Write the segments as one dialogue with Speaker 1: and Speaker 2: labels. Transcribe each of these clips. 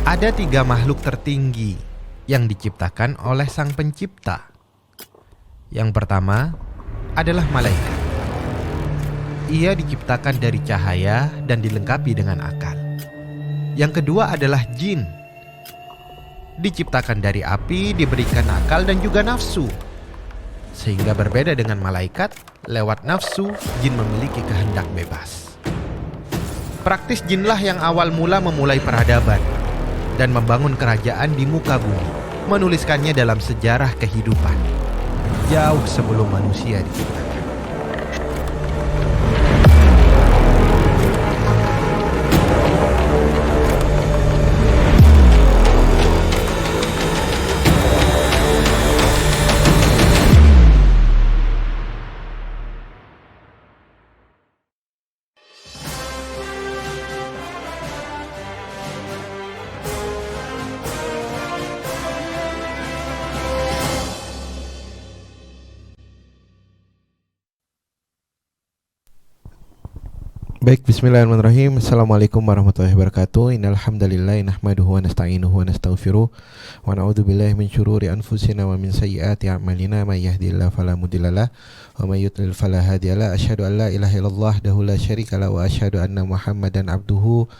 Speaker 1: Ada 3 makhluk tertinggi yang diciptakan oleh Sang Pencipta. Yang pertama adalah malaikat. Ia diciptakan dari cahaya dan dilengkapi dengan akal. Yang kedua adalah jin. Diciptakan dari api, diberikan akal dan juga nafsu. Sehingga berbeda dengan malaikat, lewat nafsu, jin memiliki kehendak bebas. Praktis jinlah yang awal mula memulai peradaban dan membangun kerajaan di muka bumi, menuliskannya dalam sejarah kehidupan, jauh sebelum manusia diciptakan. Baik, bismillahirrahmanirrahim. Assalamualaikum warahmatullahi wabarakatuh. Innal hamdalillah nahmaduhu wa nasta'inuhu wa nastaghfiruh wa na'udzu billahi min syururi anfusina wa min sayyiati a'malina may yahdihillahu fala mudhillalah wa may yudlil fala hadiyalah. Asyhadu an la ilaha illallah wahdahu la syarikalah wa asyhadu anna Muhammadan abduhu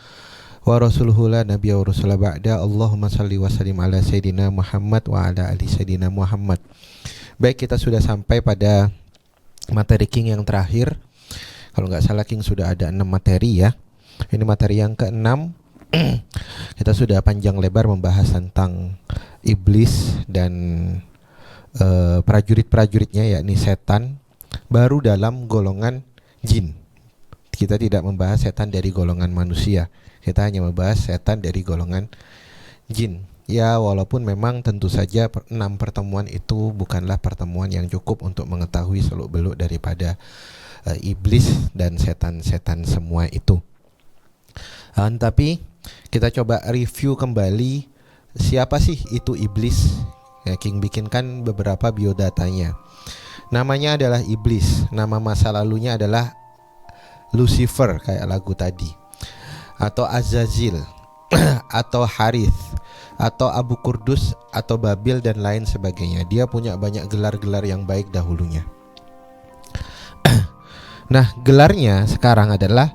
Speaker 1: wa rasuluhu la nabiyya wa rasula ba'da. Allahumma shalli wa sallim ala sayyidina Muhammad wa ala ali sayyidina Muhammad. Baik, kita sudah sampai pada materi King yang terakhir. Kalau nggak salah King sudah ada 6 materi ya. Ini materi yang ke-6. Kita sudah panjang lebar membahas tentang iblis dan prajurit-prajuritnya, yakni setan, baru dalam golongan jin. Kita tidak membahas setan dari golongan manusia. Kita hanya membahas setan dari golongan jin. Ya, walaupun memang tentu saja 6 pertemuan itu bukanlah pertemuan yang cukup untuk mengetahui seluk-beluk daripada iblis dan setan-setan semua itu. Tapi kita coba review kembali siapa sih itu iblis. Ya, King bikinkan beberapa biodatanya. Namanya adalah iblis. Nama masa lalunya adalah Lucifer kayak lagu tadi, atau Azazil atau Harith atau Abu Kurdus atau Babil dan lain sebagainya. Dia punya banyak gelar-gelar yang baik dahulunya. Nah, gelarnya sekarang adalah,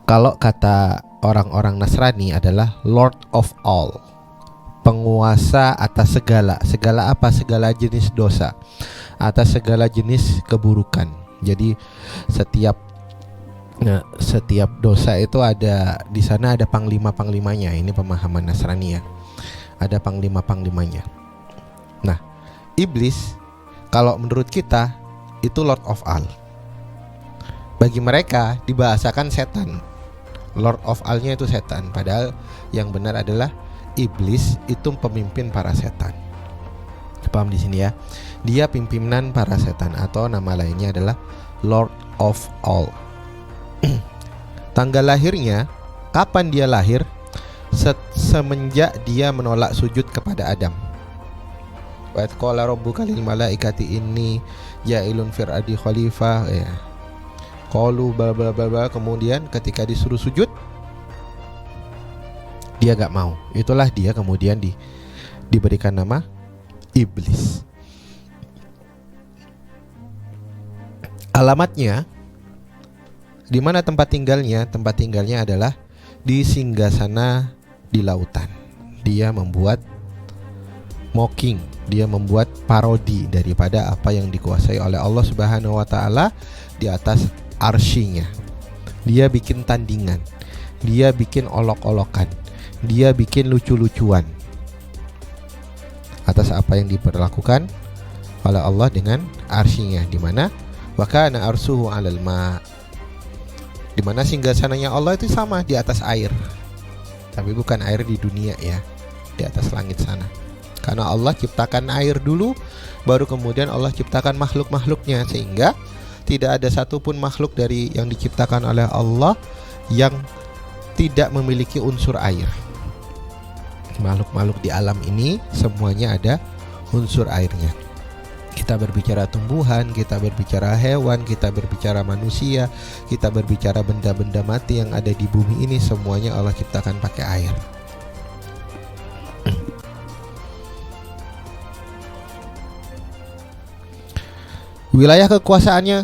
Speaker 1: kalau kata orang-orang Nasrani, adalah Lord of All, penguasa atas segala. Segala apa? Segala jenis dosa, atas segala jenis keburukan. Jadi setiap dosa itu ada di sana, ada panglima-panglimanya. Ini pemahaman Nasrani ya. Ada panglima-panglimanya. Nah, iblis kalau menurut kita itu Lord of All. Bagi mereka dibahasakan setan. Lord of All-nya itu setan. Padahal yang benar adalah iblis itu pemimpin para setan. Paham di sini ya? Dia pimpinan para setan, atau nama lainnya adalah Lord of All. Tanggal lahirnya, kapan dia lahir? Semenjak dia menolak sujud kepada Adam. Wa qala rabbuka lil malaikati inni ja'ilun fil ardi khalifah, ya. Qalu bla bla bla bla. Kemudian ketika disuruh sujud, dia gak mau. Itulah dia kemudian diberikan nama iblis. Alamatnya, di mana tempat tinggalnya? Tempat tinggalnya adalah di singgasana di lautan. Dia membuat mocking, dia membuat parodi daripada apa yang dikuasai oleh Allah Subhanahu wa taala di atas arsy-nya. Dia bikin tandingan, dia bikin olok-olokan, dia bikin lucu-lucuan atas apa yang diperlakukan oleh Allah dengan arsy-nya, di mana wa kana arsuhu 'alal ma', di mana singgasananya Allah itu sama di atas air. Tapi bukan air di dunia ya, di atas langit sana. Karena Allah ciptakan air dulu, baru kemudian Allah ciptakan makhluk-makhluknya, sehingga tidak ada satupun makhluk dari yang diciptakan oleh Allah yang tidak memiliki unsur air. Makhluk-makhluk di alam ini semuanya ada unsur airnya. Kita berbicara tumbuhan, kita berbicara hewan, kita berbicara manusia, kita berbicara benda-benda mati yang ada di bumi ini, semuanya Allah ciptakan pakai air. Wilayah kekuasaannya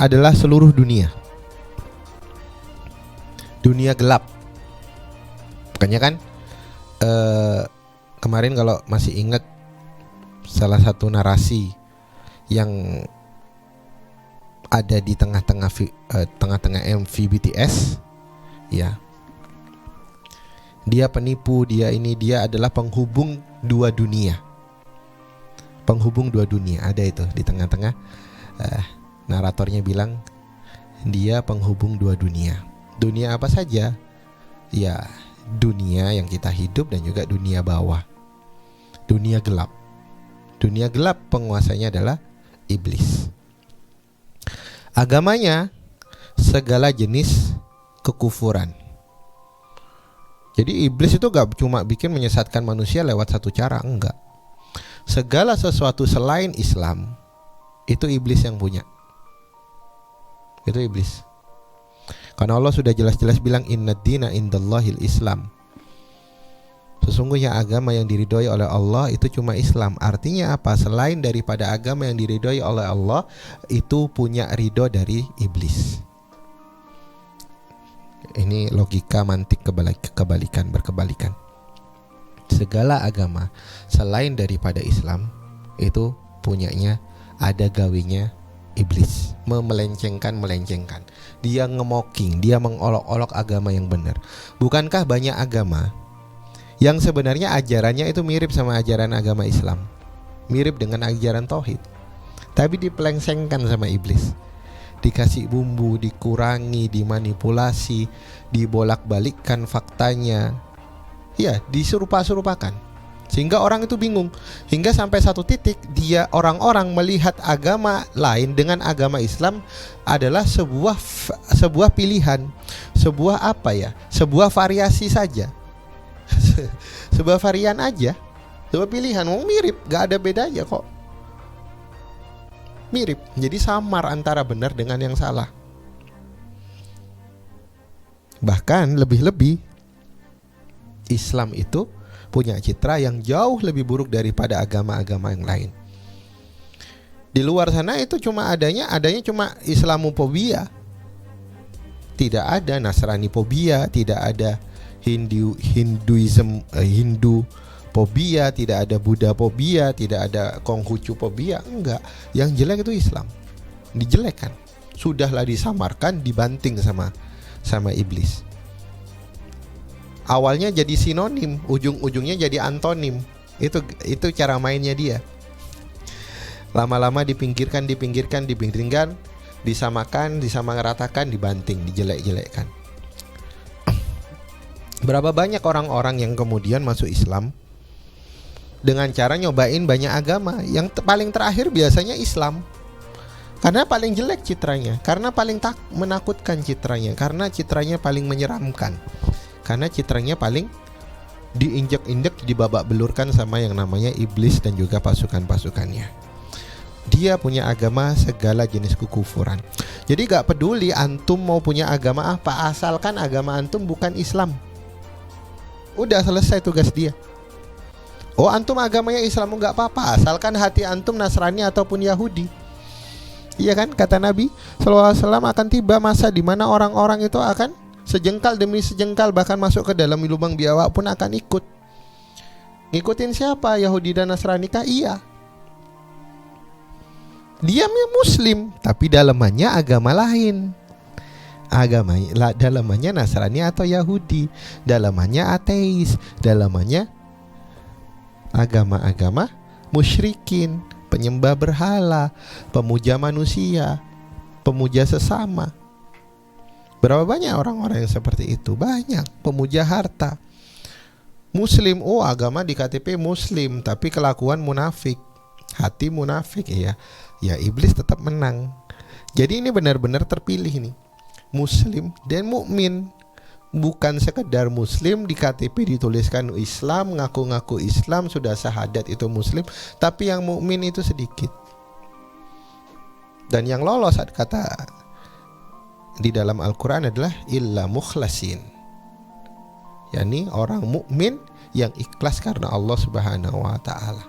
Speaker 1: adalah seluruh dunia. Dunia gelap. Makanya kan kemarin kalau masih ingat salah satu narasi yang ada di tengah-tengah MV BTS, ya. Dia penipu, dia adalah penghubung dua dunia. Penghubung dua dunia, ada itu di tengah-tengah. Naratornya bilang dia penghubung dua dunia. Dunia apa saja? Ya, dunia yang kita hidup dan juga dunia bawah. Dunia gelap. Dunia gelap penguasanya adalah iblis. Agamanya segala jenis kekufuran. Jadi iblis itu gak cuma bikin menyesatkan manusia lewat satu cara, enggak. Segala sesuatu selain Islam itu iblis yang punya. Itu iblis. Karena Allah sudah jelas-jelas bilang innad dina indallahil Islam. Sesungguhnya agama yang diridhoi oleh Allah itu cuma Islam. Artinya apa? Selain daripada agama yang diridhoi oleh Allah, itu punya ridho dari iblis. Ini logika mantik berkebalikan. Segala agama selain daripada Islam itu punyanya, ada gawinya iblis. Melencengkan. Dia nge-mocking, dia mengolok-olok agama yang benar. Bukankah banyak agama yang sebenarnya ajarannya itu mirip sama ajaran agama Islam, mirip dengan ajaran tauhid, tapi dipelengsengkan sama iblis. Dikasih bumbu, dikurangi, dimanipulasi, dibolak-balikkan faktanya, ya, diserupa-serupakan, sehingga orang itu bingung. Hingga sampai satu titik orang-orang melihat agama lain dengan agama Islam adalah sebuah pilihan, sebuah variasi saja. Sebuah varian aja, sebuah pilihan. Mirip, gak ada bedanya kok. Mirip, jadi samar antara benar dengan yang salah. Bahkan lebih-lebih Islam itu punya citra yang jauh lebih buruk daripada agama-agama yang lain. Di luar sana itu adanya cuma Islamophobia. Tidak ada Nasrani-phobia, tidak ada Hindu fobia, tidak ada Buddha fobia, tidak ada Konghucu fobia, enggak. Yang jelek itu Islam. Dijelekkan. Sudahlah disamarkan, dibanting sama iblis. Awalnya jadi sinonim, ujung-ujungnya jadi antonim. Itu cara mainnya dia. Lama-lama dipinggirkan, disamakan, disamaratakan, dibanting, dijelek-jelekkan. Berapa banyak orang-orang yang kemudian masuk Islam dengan cara nyobain banyak agama. Yang paling terakhir biasanya Islam, karena paling jelek citranya, karena paling menakutkan citranya, karena citranya paling menyeramkan, karena citranya paling diinjek-injek, dibabak belurkan sama yang namanya iblis dan juga pasukan-pasukannya. Dia punya agama segala jenis kekufuran. Jadi gak peduli antum mau punya agama apa, asalkan agama antum bukan Islam. Udah selesai tugas dia. Oh, antum agamanya Islam enggak apa-apa, asalkan hati antum Nasrani ataupun Yahudi. Iya kan, kata Nabi SAW, akan tiba masa di mana orang-orang itu akan sejengkal demi sejengkal, bahkan masuk ke dalam lubang biawak pun akan ikut. Ngikutin siapa? Yahudi dan Nasrani kah? Iya. Diamnya Muslim, tapi dalamannya agama lain. Dalamannya Nasrani atau Yahudi, dalamannya ateis, dalamannya agama-agama musyrikin, penyembah berhala, pemuja manusia, pemuja sesama. Berapa banyak orang-orang yang seperti itu? Banyak. Pemuja harta. Muslim, agama di KTP Muslim, tapi kelakuan munafik, hati munafik. Ya iblis tetap menang. Jadi ini benar-benar terpilih nih, Muslim dan mukmin. Bukan sekedar Muslim, di KTP dituliskan Islam, ngaku-ngaku Islam, sudah syahadat itu Muslim, tapi yang mukmin itu sedikit. Dan yang lolos, kata di dalam Al-Quran, adalah illa mukhlasin, yakni orang mukmin yang ikhlas karena Allah Subhanahu wa ta'ala.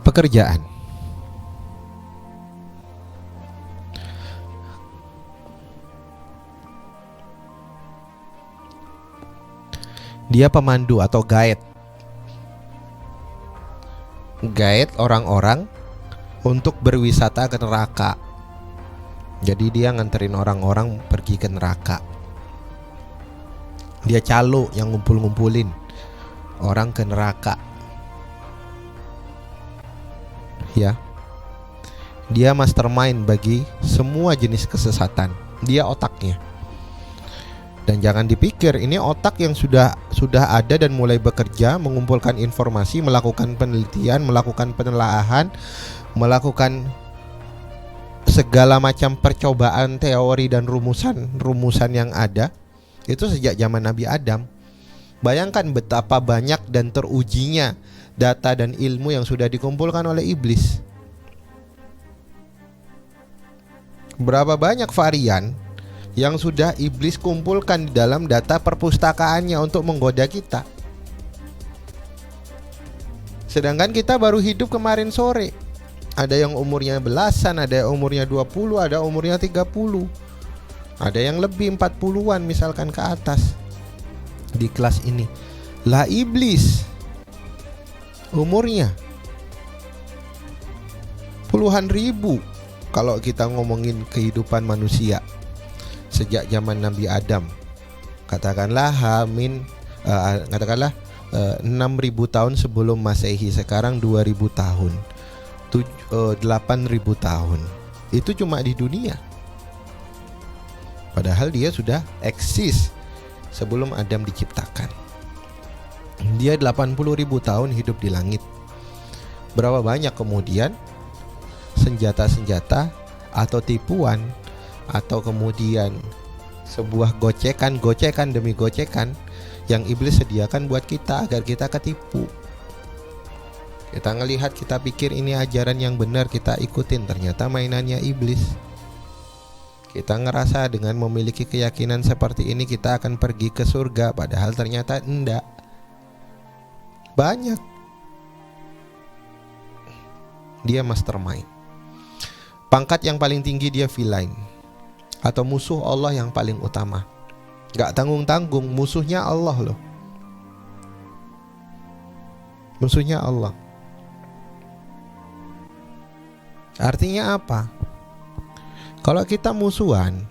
Speaker 1: Pekerjaan. Dia pemandu atau guide. Guide orang-orang untuk berwisata ke neraka. Jadi dia nganterin orang-orang pergi ke neraka. Dia calo yang ngumpul-ngumpulin orang ke neraka. Ya. Dia mastermind bagi semua jenis kesesatan. Dia otaknya. Dan jangan dipikir ini otak yang sudah ada dan mulai bekerja, mengumpulkan informasi, melakukan penelitian, melakukan penelaahan, melakukan segala macam percobaan teori dan rumusan yang ada. Itu sejak zaman Nabi Adam. Bayangkan betapa banyak dan terujinya data dan ilmu yang sudah dikumpulkan oleh iblis. Berapa banyak varian yang sudah iblis kumpulkan di dalam data perpustakaannya untuk menggoda kita. Sedangkan kita baru hidup kemarin sore. Ada yang umurnya belasan, ada yang umurnya 20, ada umurnya 30. Ada yang lebih 40-an misalkan ke atas di kelas ini. Lah iblis umurnya puluhan ribu kalau kita ngomongin kehidupan manusia. Sejak zaman Nabi Adam, katakanlah 6.000 tahun sebelum Masehi, sekarang 2.000 tahun, 8.000 tahun. Itu cuma di dunia. Padahal dia sudah eksis sebelum Adam diciptakan. Dia 80.000 tahun hidup di langit. Berapa banyak kemudian senjata-senjata atau tipuan atau kemudian sebuah gocekan demi gocekan yang iblis sediakan buat kita agar kita ketipu. Kita ngelihat, kita pikir ini ajaran yang benar, kita ikutin, ternyata mainannya iblis. Kita ngerasa dengan memiliki keyakinan seperti ini kita akan pergi ke surga, padahal ternyata enggak. Banyak. Dia mastermind. Pangkat yang paling tinggi dia villain, atau musuh Allah yang paling utama. Gak tanggung-tanggung, musuhnya Allah loh. Musuhnya Allah. Artinya apa? Kalau kita musuhan,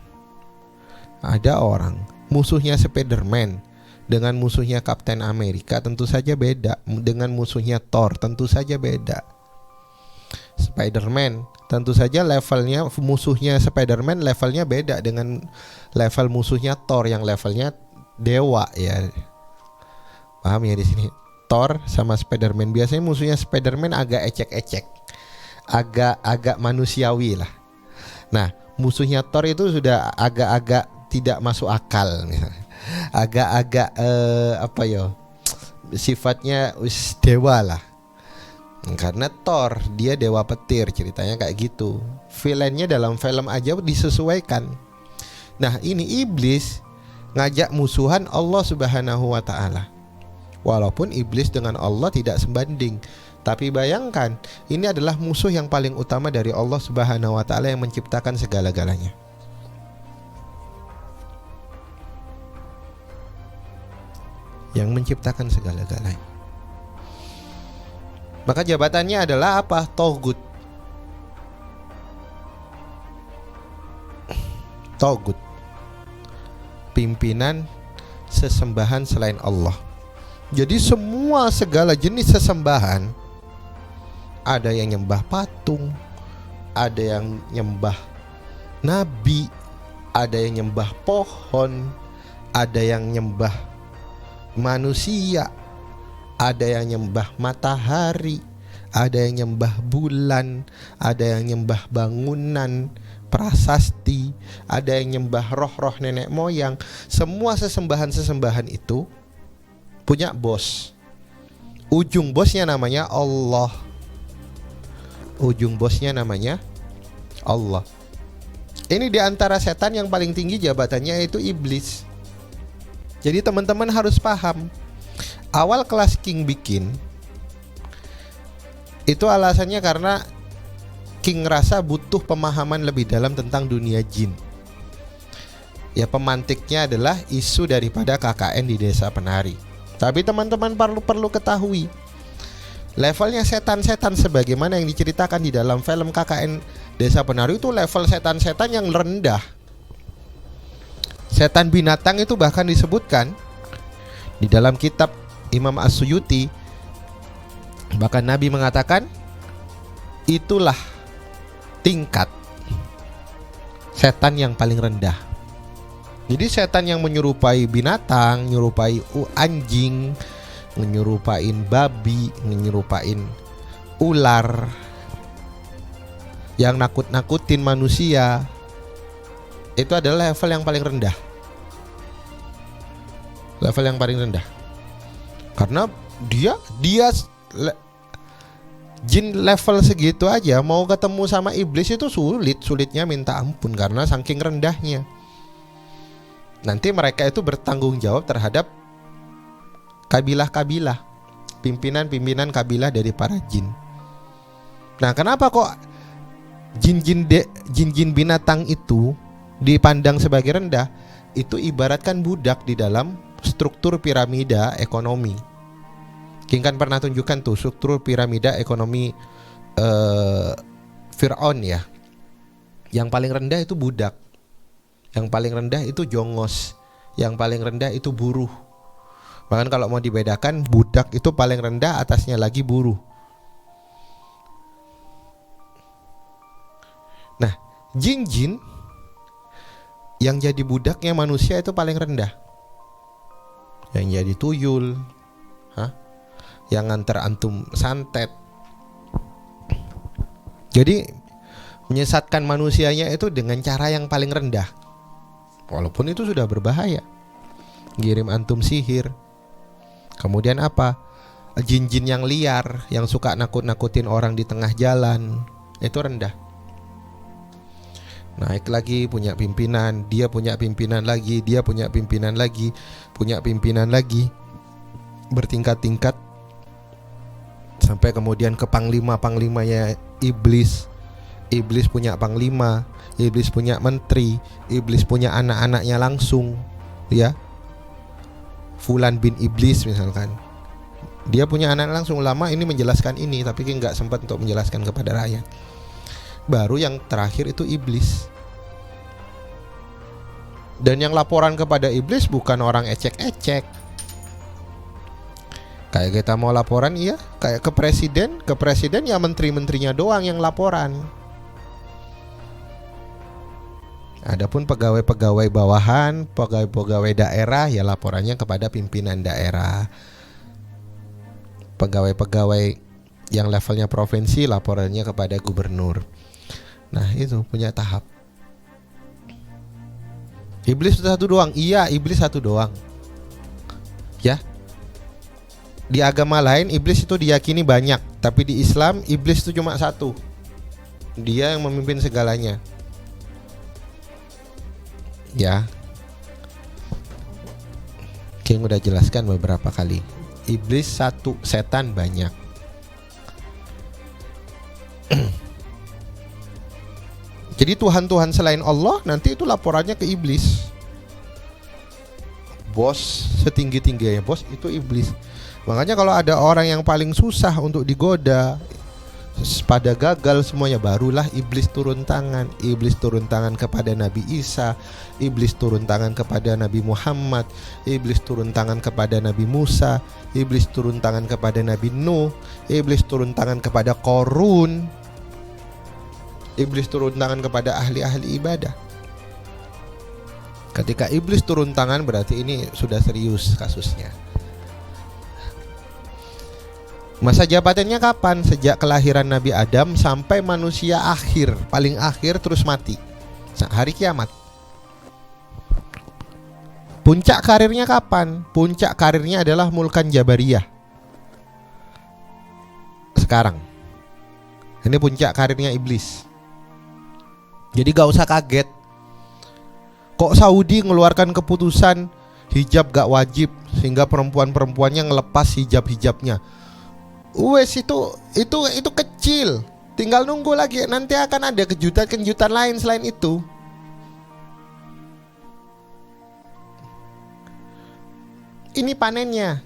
Speaker 1: ada orang musuhnya Spiderman dengan musuhnya Captain America tentu saja beda. Dengan musuhnya Thor tentu saja beda. Spiderman tentu saja levelnya, musuhnya Spiderman levelnya beda dengan level musuhnya Thor yang levelnya dewa ya. Paham ya di sini? Thor sama Spiderman, biasanya musuhnya Spiderman agak ecek-ecek, agak manusiawi lah. Nah, musuhnya Thor itu sudah agak-agak tidak masuk akal, agak-agak sifatnya dewa lah. Karena Thor dia dewa petir, ceritanya kayak gitu. Villainnya dalam film aja disesuaikan. Nah, ini iblis ngajak musuhan Allah Subhanahu wa ta'ala. Walaupun iblis dengan Allah tidak sebanding, tapi bayangkan, ini adalah musuh yang paling utama dari Allah Subhanahu wa ta'ala yang menciptakan segala-galanya. Yang menciptakan segala-galanya. Maka jabatannya adalah apa? Togut. Togut, pimpinan sesembahan selain Allah. Jadi semua segala jenis sesembahan, ada yang nyembah patung, ada yang nyembah nabi, ada yang nyembah pohon, ada yang nyembah manusia, ada yang nyembah matahari, ada yang nyembah bulan, ada yang nyembah bangunan, prasasti, ada yang nyembah roh-roh nenek moyang. Semua sesembahan-sesembahan itu punya bos. Ujung bosnya namanya Allah. Ujung bosnya namanya Allah. Ini diantara setan yang paling tinggi jabatannya yaitu iblis. Jadi teman-teman harus paham, awal kelas King bikin itu alasannya karena King ngerasa butuh pemahaman lebih dalam tentang dunia jin. Ya, pemantiknya adalah isu daripada KKN di Desa Penari. Tapi teman-teman perlu ketahui, levelnya setan-setan sebagaimana yang diceritakan di dalam film KKN Desa Penari itu level setan-setan yang rendah. Setan binatang itu bahkan disebutkan di dalam kitab Imam As-Suyuti. Bahkan Nabi mengatakan itulah tingkat setan yang paling rendah. Jadi setan yang menyerupai binatang, menyerupai anjing, menyerupai babi, menyerupai ular, yang nakut-nakutin manusia, itu adalah level yang paling rendah. Level yang paling rendah. Karena dia jin level segitu aja mau ketemu sama iblis itu sulitnya minta ampun karena saking rendahnya. Nanti mereka itu bertanggung jawab terhadap kabilah-kabilah, pimpinan-pimpinan kabilah dari para jin. Nah, kenapa kok jin-jin binatang itu dipandang sebagai rendah? Itu ibaratkan budak di dalam struktur piramida ekonomi. King kan pernah tunjukkan tuh struktur piramida ekonomi Fir'aun ya. Yang paling rendah itu budak, yang paling rendah itu jongos, yang paling rendah itu buruh. Bahkan kalau mau dibedakan, budak itu paling rendah, atasnya lagi buruh. Nah, jin-jin yang jadi budaknya manusia itu paling rendah. Yang jadi tuyul, yang nganter antum santet. Jadi menyesatkan manusianya itu dengan cara yang paling rendah. Walaupun itu sudah berbahaya. Ngirim antum sihir. Kemudian apa? Jin-jin yang liar, yang suka nakut-nakutin orang di tengah jalan, itu rendah. Naik lagi punya pimpinan, dia punya pimpinan lagi, dia punya pimpinan lagi, punya pimpinan lagi, bertingkat-tingkat sampai kemudian ke panglimanya iblis. Iblis punya panglima, iblis punya menteri, iblis punya anak-anaknya langsung, ya. Fulan bin Iblis misalkan, dia punya anak langsung. Lama ini menjelaskan ini, tapi nggak sempat untuk menjelaskan kepada rakyat. Baru yang terakhir itu iblis. Dan yang laporan kepada iblis bukan orang ecek-ecek. Kayak kita mau laporan, iya, kayak ke presiden ya menteri-menterinya doang yang laporan. Adapun pegawai-pegawai bawahan, pegawai-pegawai daerah ya laporannya kepada pimpinan daerah. Pegawai-pegawai yang levelnya provinsi laporannya kepada gubernur. Nah, itu punya tahap. Iblis satu doang. Iya, iblis satu doang. Ya. Di agama lain iblis itu diyakini banyak, tapi di Islam iblis itu cuma satu. Dia yang memimpin segalanya. Ya. King udah jelaskan beberapa kali. Iblis satu, setan banyak. Jadi Tuhan-Tuhan selain Allah nanti itu laporannya ke iblis. Bos setinggi-tingginya bos itu iblis. Makanya kalau ada orang yang paling susah untuk digoda, pada gagal semuanya, barulah iblis turun tangan. Iblis turun tangan kepada Nabi Isa, iblis turun tangan kepada Nabi Muhammad, iblis turun tangan kepada Nabi Musa, iblis turun tangan kepada Nabi Nuh, iblis turun tangan kepada Qarun, iblis turun tangan kepada ahli-ahli ibadah. Ketika iblis turun tangan berarti ini sudah serius kasusnya. Masa jabatannya kapan? Sejak kelahiran Nabi Adam sampai manusia akhir, paling akhir terus mati, hari kiamat. Puncak karirnya kapan? Puncak karirnya adalah Mulkan Jabariyah. Sekarang. Ini puncak karirnya iblis. Jadi gak usah kaget. Kok Saudi ngeluarkan keputusan hijab gak wajib sehingga perempuan-perempuannya ngelepas hijab-hijabnya. Wes itu kecil. Tinggal nunggu lagi, nanti akan ada kejutan-kejutan lain selain itu. Ini panennya.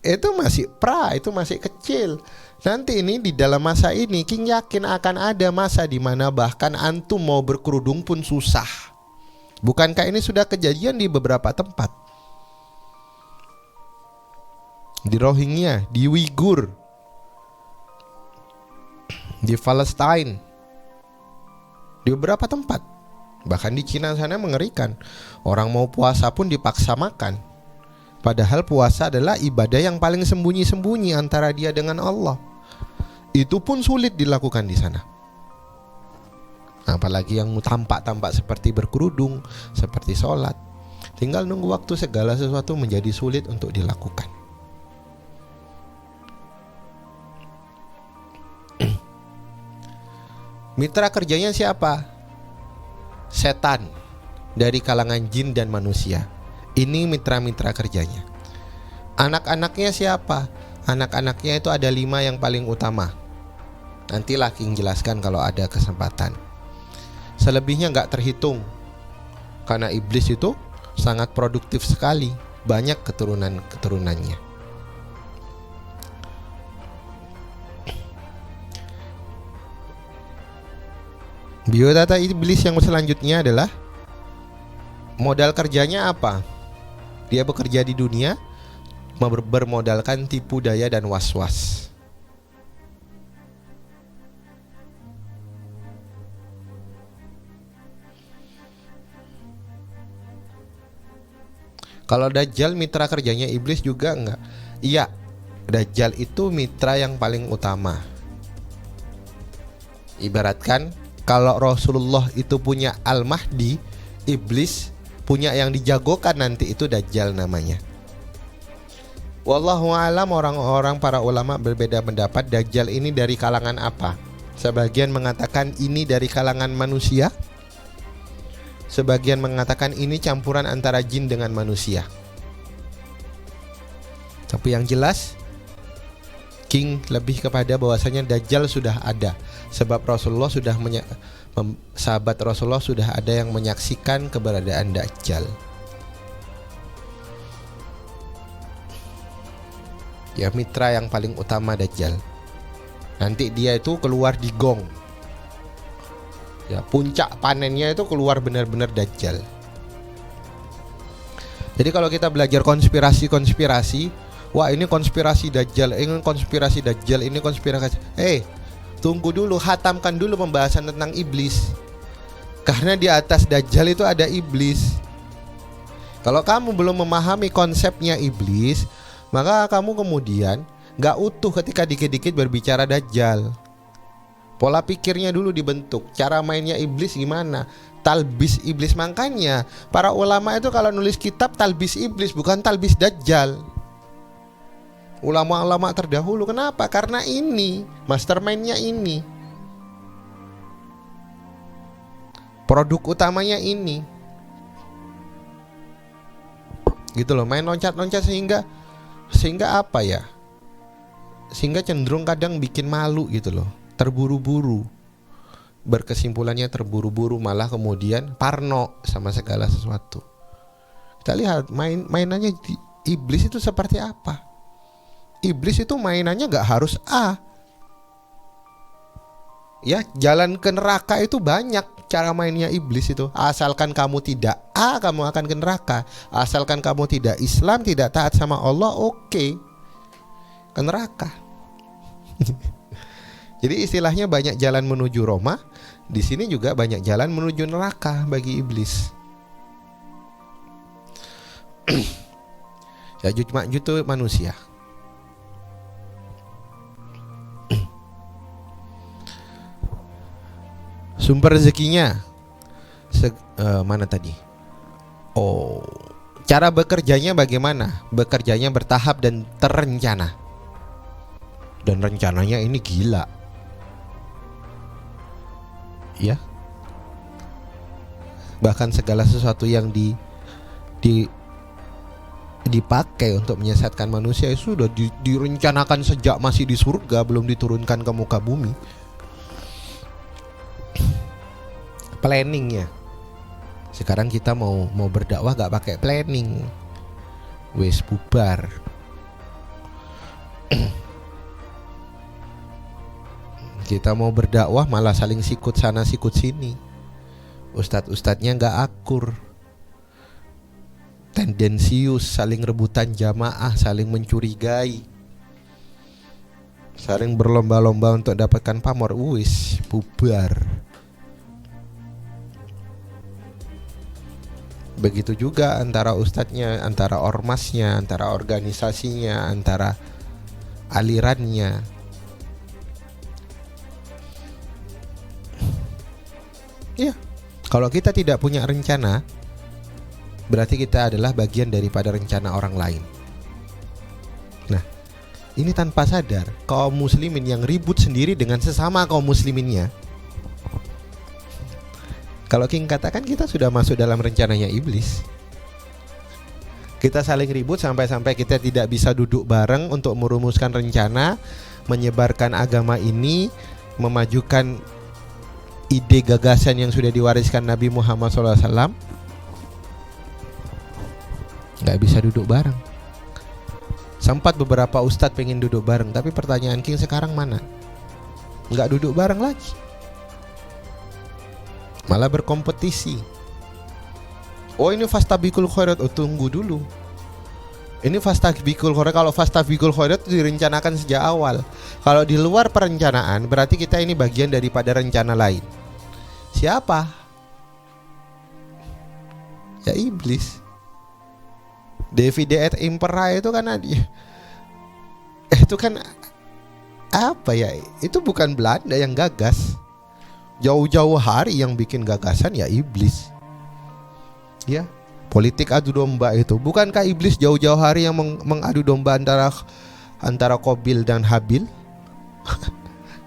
Speaker 1: Itu masih itu masih kecil. Nanti ini di dalam masa ini King yakin akan ada masa di mana bahkan antum mau berkerudung pun susah. Bukankah ini sudah kejadian di beberapa tempat? Di Rohingya, di Uighur, di Palestina, di beberapa tempat. Bahkan di Cina sana mengerikan. Orang mau puasa pun dipaksa makan. Padahal puasa adalah ibadah yang paling sembunyi-sembunyi antara dia dengan Allah. Itu pun sulit dilakukan di sana. Apalagi yang tampak-tampak seperti berkerudung, seperti sholat. Tinggal nunggu waktu segala sesuatu menjadi sulit untuk dilakukan. Mitra kerjanya siapa? Setan dari kalangan jin dan manusia. Ini mitra-mitra kerjanya. Anak-anaknya siapa? Anak-anaknya itu ada 5 yang paling utama. Nantilah King jelaskan kalau ada kesempatan. Selebihnya gak terhitung. Karena iblis itu sangat produktif sekali. Banyak keturunan-keturunannya. Biodata iblis yang selanjutnya adalah modal kerjanya apa? Dia bekerja di dunia bermodalkan tipu daya dan was-was. Kalau Dajjal mitra kerjanya iblis juga enggak? Iya, Dajjal itu mitra yang paling utama. Ibaratkan kalau Rasulullah itu punya Al-Mahdi, iblis punya yang dijagokan nanti, itu Dajjal namanya. Wallahu alam, orang-orang para ulama berbeda pendapat Dajjal ini dari kalangan apa. Sebagian mengatakan ini dari kalangan manusia, sebagian mengatakan ini campuran antara jin dengan manusia. Tapi yang jelas King lebih kepada bahwasanya Dajjal sudah ada. Sebab Rasulullah sudah sahabat Rasulullah sudah ada yang menyaksikan keberadaan Dajjal. Ya, mitra yang paling utama Dajjal. Nanti dia itu keluar di gong. Ya, puncak panennya itu keluar benar-benar Dajjal. Jadi kalau kita belajar konspirasi, wah ini konspirasi Dajjal, ini konspirasi Dajjal, ini konspirasi. Tunggu dulu, hatamkan dulu pembahasan tentang iblis. Karena di atas Dajjal itu ada iblis. Kalau kamu belum memahami konsepnya iblis, maka kamu kemudian gak utuh ketika dikit-dikit berbicara Dajjal. Pola pikirnya dulu dibentuk. Cara mainnya iblis gimana? Talbis iblis. Makanya para ulama itu kalau nulis kitab talbis iblis, bukan talbis Dajjal. Ulama-ulama terdahulu, kenapa? Karena ini mastermind-nya, ini produk utamanya ini. Gitu loh, main loncat-loncat sehingga apa ya? Sehingga cenderung kadang bikin malu gitu loh. Terburu-buru. Berkesimpulannya terburu-buru, malah kemudian parno sama segala sesuatu. Kita lihat mainannya iblis itu seperti apa. Iblis itu mainannya gak harus A. Ya, jalan ke neraka itu banyak cara mainnya iblis itu. Asalkan kamu tidak A, kamu akan ke neraka. Asalkan kamu tidak Islam, tidak taat sama Allah, oke, ke neraka. Jadi istilahnya banyak jalan menuju Roma. Di sini juga banyak jalan menuju neraka bagi iblis. Ya'juj Ma'juj itu manusia. Sumber rezekinya mana tadi? Cara bekerjanya bagaimana? Bekerjanya bertahap dan terencana. Dan rencananya ini gila. Ya. Bahkan segala sesuatu yang dipakai untuk menyesatkan manusia sudah direncanakan sejak masih di surga, belum diturunkan ke muka bumi. Planningnya. Sekarang kita mau berdakwah gak pakai planning, wes bubar. Kita mau berdakwah malah saling sikut sana sikut sini. Ustadz-ustadznya gak akur, tendensius, saling rebutan jamaah, saling mencurigai, saling berlomba-lomba untuk dapatkan pamor. Wis bubar. Begitu juga antara ustadznya, antara ormasnya, antara organisasinya, antara alirannya. Ya, kalau kita tidak punya rencana, berarti kita adalah bagian daripada rencana orang lain. Nah, ini tanpa sadar kaum muslimin yang ribut sendiri dengan sesama kaum musliminnya. Kalau King katakan kita sudah masuk dalam rencananya iblis. Kita saling ribut sampai-sampai kita tidak bisa duduk bareng untuk merumuskan rencana, menyebarkan agama ini, memajukan ide gagasan yang sudah diwariskan Nabi Muhammad SAW. Gak bisa duduk bareng. Sempat beberapa ustadz pengen duduk bareng, tapi pertanyaan King sekarang mana? Gak duduk bareng lagi, malah berkompetisi. Oh ini fastabiqul khairat, oh tunggu dulu. Ini fastabiqul khairat, kalau fastabiqul khairat itu direncanakan sejak awal. Kalau di luar perencanaan berarti kita ini bagian daripada rencana lain. Siapa? Ya iblis. Divide et impera itu kan itu kan apa ya? Itu bukan Belanda yang gagas. Jauh-jauh hari yang bikin gagasan ya iblis. Ya, politik adu domba itu. Bukankah iblis jauh-jauh hari yang mengadu domba antara Qabil dan Habil?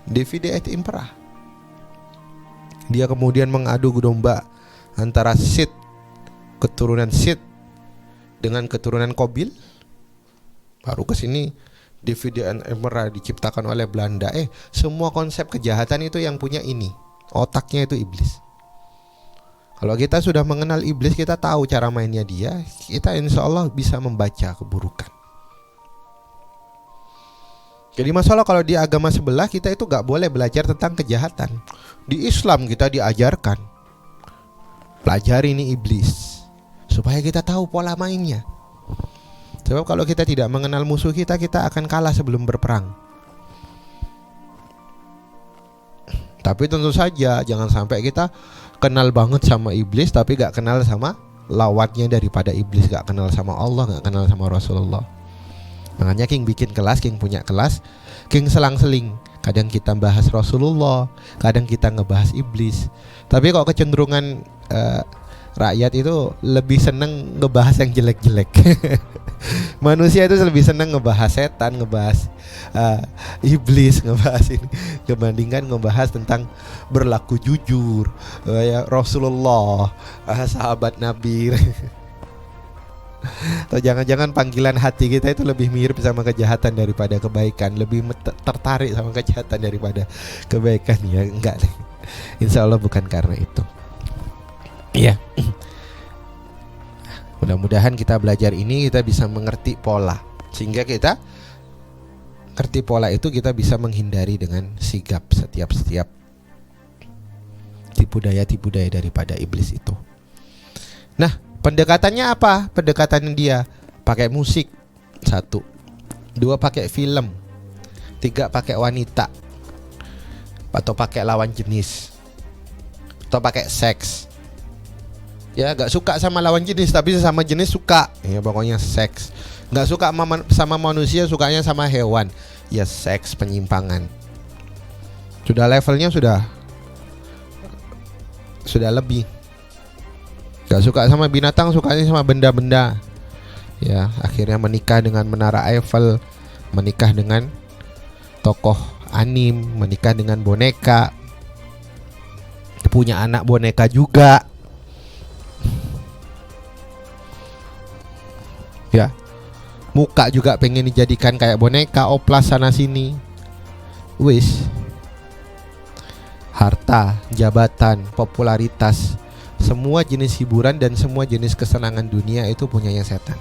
Speaker 1: Divide et impera. Dia kemudian mengadu domba antara Sith, keturunan Sith, dengan keturunan Qabil. Baru kesini divide et impera diciptakan oleh Belanda. Semua konsep kejahatan itu yang punya ini, otaknya itu iblis. Kalau kita sudah mengenal iblis, kita tahu cara mainnya dia, kita insya Allah bisa membaca keburukan. Jadi masalah kalau di agama sebelah kita itu gak boleh belajar tentang kejahatan. Di Islam kita diajarkan, pelajari ini iblis, supaya kita tahu pola mainnya. Sebab kalau kita tidak mengenal musuh kita, kita akan kalah sebelum berperang. Tapi tentu saja jangan sampai kita kenal banget sama iblis tapi gak kenal sama lawannya daripada iblis, gak kenal sama Allah, gak kenal sama Rasulullah. Makanya King bikin kelas, King punya kelas, King selang-seling. Kadang kita bahas Rasulullah, kadang kita ngebahas iblis. Tapi kok kecenderungan rakyat itu lebih seneng ngebahas yang jelek-jelek. Manusia itu lebih seneng ngebahas setan, ngebahas iblis, ngebahas ini, dibandingkan ngebahas tentang berlaku jujur, ya Rasulullah, sahabat Nabi. Atau jangan-jangan panggilan hati kita itu lebih mirip sama kejahatan daripada kebaikan, lebih tertarik sama kejahatan daripada kebaikan. Ya enggak deh, insya Allah bukan karena itu. Iya. Mudah-mudahan kita belajar ini kita bisa mengerti pola, sehingga kita ngerti pola itu kita bisa menghindari dengan sigap setiap tipu daya daripada iblis itu. Nah, pendekatannya apa? Pendekatan dia pakai musik, 1. 2 pakai film, 3 pakai wanita, atau pakai lawan jenis, atau pakai seks. Ya gak suka sama lawan jenis tapi sesama jenis suka, ya pokoknya seks. Gak suka sama manusia, sukanya sama hewan, ya seks, penyimpangan. Sudah levelnya sudah lebih. Gak suka sama binatang, sukanya sama benda-benda. Ya akhirnya menikah dengan menara Eiffel, menikah dengan tokoh anim, menikah dengan boneka, punya anak boneka juga. Muka juga pengen dijadikan kayak boneka, oplas sana sini. Wis. Harta, jabatan, popularitas, semua jenis hiburan dan semua jenis kesenangan dunia itu punyanya setan.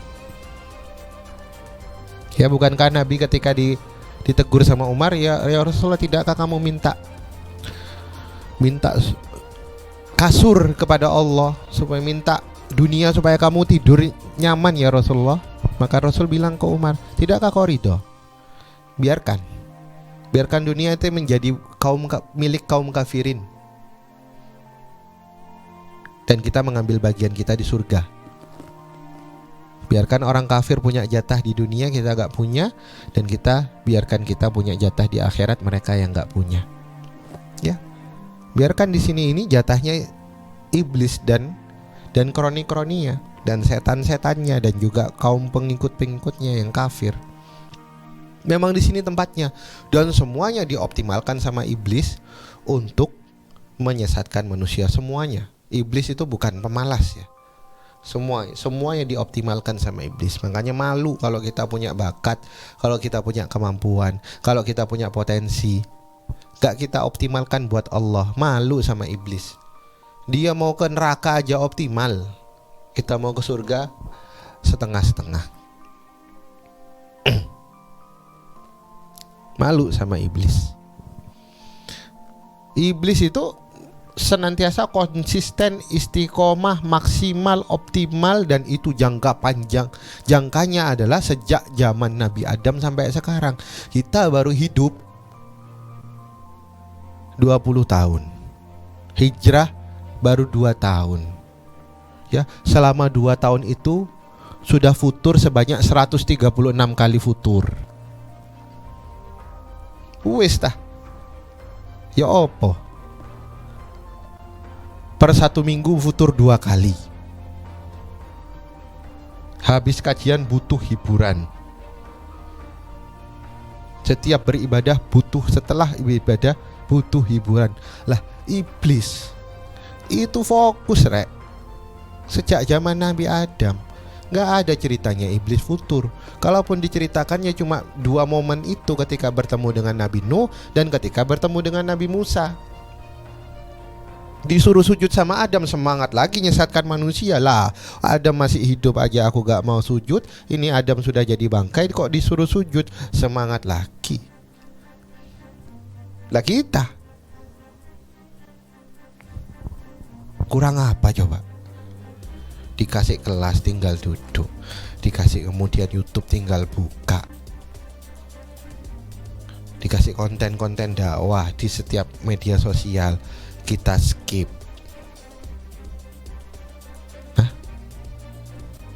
Speaker 1: Ya, bukankah Nabi ketika ditegur sama Umar, ya Rasulullah, tidakkah kamu minta kasur kepada Allah, supaya minta dunia supaya kamu tidur nyaman ya Rasulullah? Maka Rasul bilang ke Umar, tidakkah kau ridho? Biarkan dunia itu menjadi milik kaum kafirin, dan kita mengambil bagian kita di surga. Biarkan orang kafir punya jatah di dunia, kita gak punya, dan biarkan kita punya jatah di akhirat, mereka yang gak punya. Ya, biarkan di sini ini jatahnya iblis dan kroni-kroninya dan setan-setannya dan juga kaum pengikut-pengikutnya yang kafir. Memang di sini tempatnya, dan semuanya dioptimalkan sama iblis untuk menyesatkan manusia semuanya. Iblis itu bukan pemalas ya. Semuanya dioptimalkan sama iblis. Makanya malu kalau kita punya bakat, kalau kita punya kemampuan, kalau kita punya potensi, gak kita optimalkan buat Allah. Malu sama iblis. Dia mau ke neraka aja optimal, kita mau ke surga setengah-setengah. Malu sama iblis. Iblis itu senantiasa konsisten, istiqomah, maksimal, optimal, dan itu jangka panjang. Jangkanya adalah sejak zaman Nabi Adam sampai sekarang. Kita baru hidup 20 tahun. Hijrah baru 2 tahun. Ya, selama 2 tahun itu sudah futur sebanyak 136 kali futur. Wis tah. Ya opo? Per 1 minggu futur 2 kali. Habis kajian butuh hiburan. Setiap beribadah butuh, setelah ibadah butuh hiburan. Lah, iblis itu fokus rek. Sejak zaman Nabi Adam gak ada ceritanya iblis futur. Kalaupun diceritakannya cuma 2 momen itu, ketika bertemu dengan Nabi Nuh dan ketika bertemu dengan Nabi Musa. Disuruh sujud sama Adam, semangat lagi nyesatkan manusia. Lah, Adam masih hidup aja aku gak mau sujud, ini Adam sudah jadi bangkai kok disuruh sujud, semangat lagi. Lah kita kurang apa coba? Dikasih kelas tinggal duduk, dikasih kemudian YouTube tinggal buka, dikasih konten-konten dakwah di setiap media sosial, kita skip. Hah?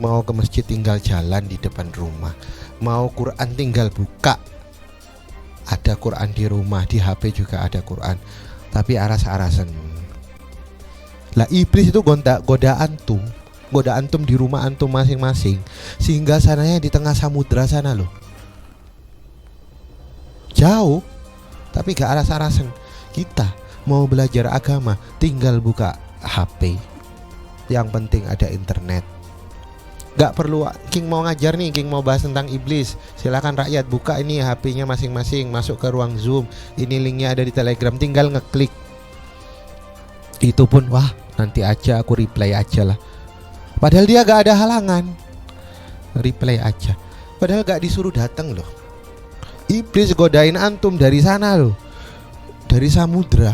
Speaker 1: Mau ke masjid tinggal jalan di depan rumah, mau Quran tinggal buka, ada Quran di rumah, di HP juga ada Quran, tapi aras-arasan. Lah iblis itu goda antum di rumah antum masing-masing, sehingga sananya di tengah samudra sana loh, jauh, tapi gak aras-arasan. Kita mau belajar agama tinggal buka HP, yang penting ada internet. Gak perlu King mau ngajar nih, King mau bahas tentang iblis, silakan rakyat buka ini HP-nya masing-masing, masuk ke ruang Zoom, ini linknya ada di Telegram, tinggal ngeklik. Itu pun wah nanti aja aku reply aja lah. Padahal dia gak ada halangan, replay aja. Padahal gak disuruh datang loh. Iblis godain antum dari sana loh, dari samudra.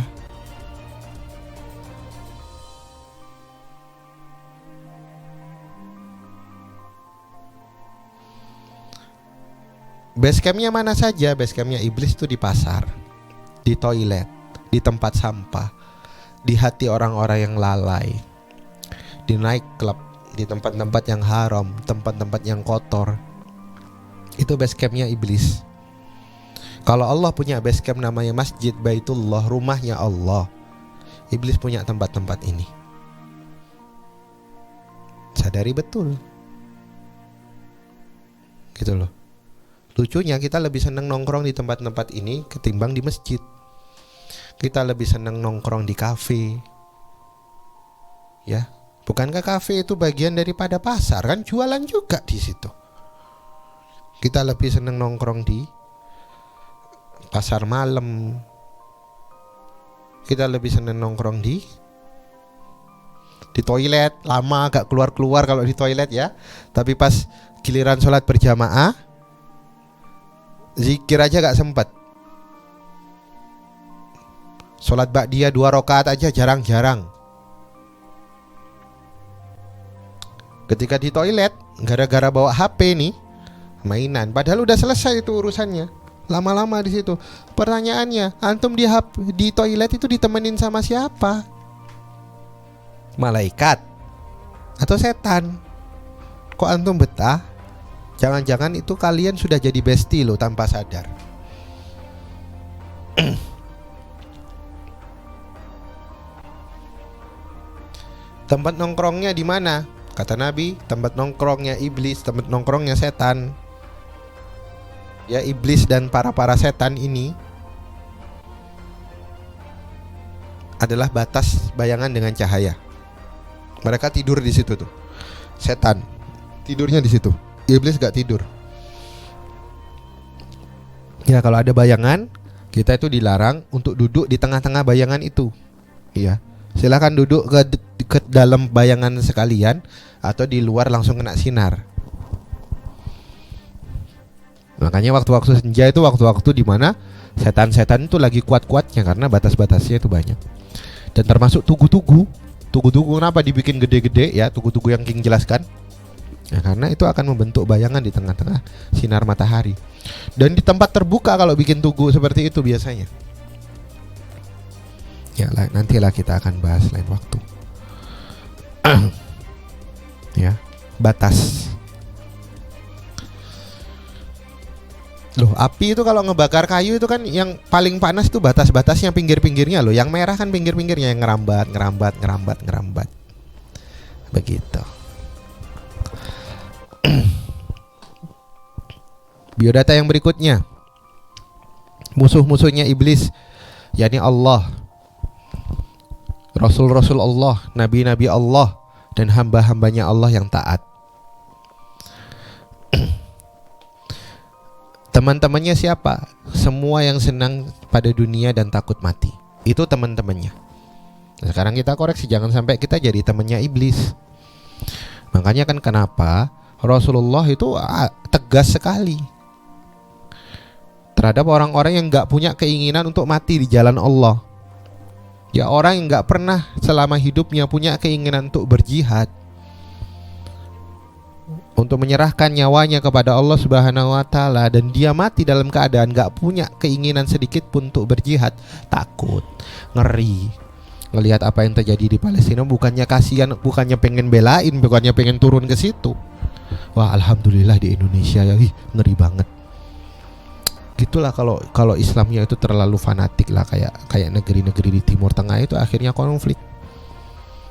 Speaker 1: Basecampnya mana saja? Basecampnya iblis itu di pasar, di toilet, di tempat sampah, di hati orang-orang yang lalai, di nightclub, di tempat-tempat yang haram, tempat-tempat yang kotor. Itu basecampnya iblis. Kalau Allah punya basecamp namanya Masjid Baitullah, rumahnya Allah, iblis punya tempat-tempat ini. Sadari betul. Gitu loh. Lucunya kita lebih senang nongkrong di tempat-tempat ini ketimbang di masjid. Kita lebih senang nongkrong di kafe. Ya, bukankah kafe itu bagian daripada pasar kan, jualan juga di situ. Kita lebih seneng nongkrong di pasar malam. Kita lebih seneng nongkrong di toilet. Lama agak keluar-keluar kalau di toilet ya. Tapi pas giliran sholat berjamaah, zikir aja gak sempet. Sholat ba'diyah 2 rakaat aja jarang-jarang. Ketika di toilet, gara-gara bawa HP nih, mainan. Padahal udah selesai itu urusannya. Lama-lama di situ. Pertanyaannya, antum di toilet itu ditemenin sama siapa? Malaikat atau setan? Kok antum betah? Jangan-jangan itu kalian sudah jadi bestie loh tanpa sadar. Tempat nongkrongnya di mana? Kata Nabi, tempat nongkrongnya iblis, tempat nongkrongnya setan. Ya, iblis dan para setan ini adalah batas bayangan dengan cahaya. Mereka tidur di situ tuh. Setan tidurnya di situ. Iblis gak tidur. Ya, kalau ada bayangan, kita itu dilarang untuk duduk di tengah-tengah bayangan itu. Iya. Silakan duduk ke dalam bayangan sekalian atau di luar langsung kena sinar. Makanya waktu-waktu senja itu waktu-waktu di mana setan-setan itu lagi kuat-kuatnya karena batas-batasnya itu banyak. Dan termasuk tugu-tugu. Tugu-tugu kenapa dibikin gede-gede ya? Tugu-tugu yang King jelaskan. Ya, karena itu akan membentuk bayangan di tengah-tengah sinar matahari. Dan di tempat terbuka kalau bikin tugu seperti itu biasanya. Ya, nantilah kita akan bahas lain waktu. Ya, batas. Loh, api itu kalau ngebakar kayu itu kan yang paling panas tuh batas-batasnya pinggir-pinggirnya loh. Yang merah kan pinggir-pinggirnya yang ngerambat. Begitu. Biodata yang berikutnya. Musuh-musuhnya iblis, yakni Allah, Rasul-Rasul Allah, Nabi-Nabi Allah, dan hamba-hambanya Allah yang taat. Teman-temannya siapa? Semua yang senang pada dunia dan takut mati. Itu teman-temannya. Nah, sekarang kita koreksi, jangan sampai kita jadi temannya iblis. Makanya kan kenapa Rasulullah itu tegas sekali terhadap orang-orang yang gak punya keinginan untuk mati di jalan Allah. Ya, orang yang gak pernah selama hidupnya punya keinginan untuk berjihad, untuk menyerahkan nyawanya kepada Allah Subhanahu wa Ta'ala, dan dia mati dalam keadaan gak punya keinginan sedikit pun untuk berjihad, takut, ngeri ngelihat apa yang terjadi di Palestina, bukannya kasihan, bukannya pengen belain, bukannya pengen turun ke situ. Wah, alhamdulillah di Indonesia ya, ngeri banget. Gitulah kalau Islamnya itu terlalu fanatik lah, kayak negeri-negeri di Timur Tengah itu akhirnya konflik.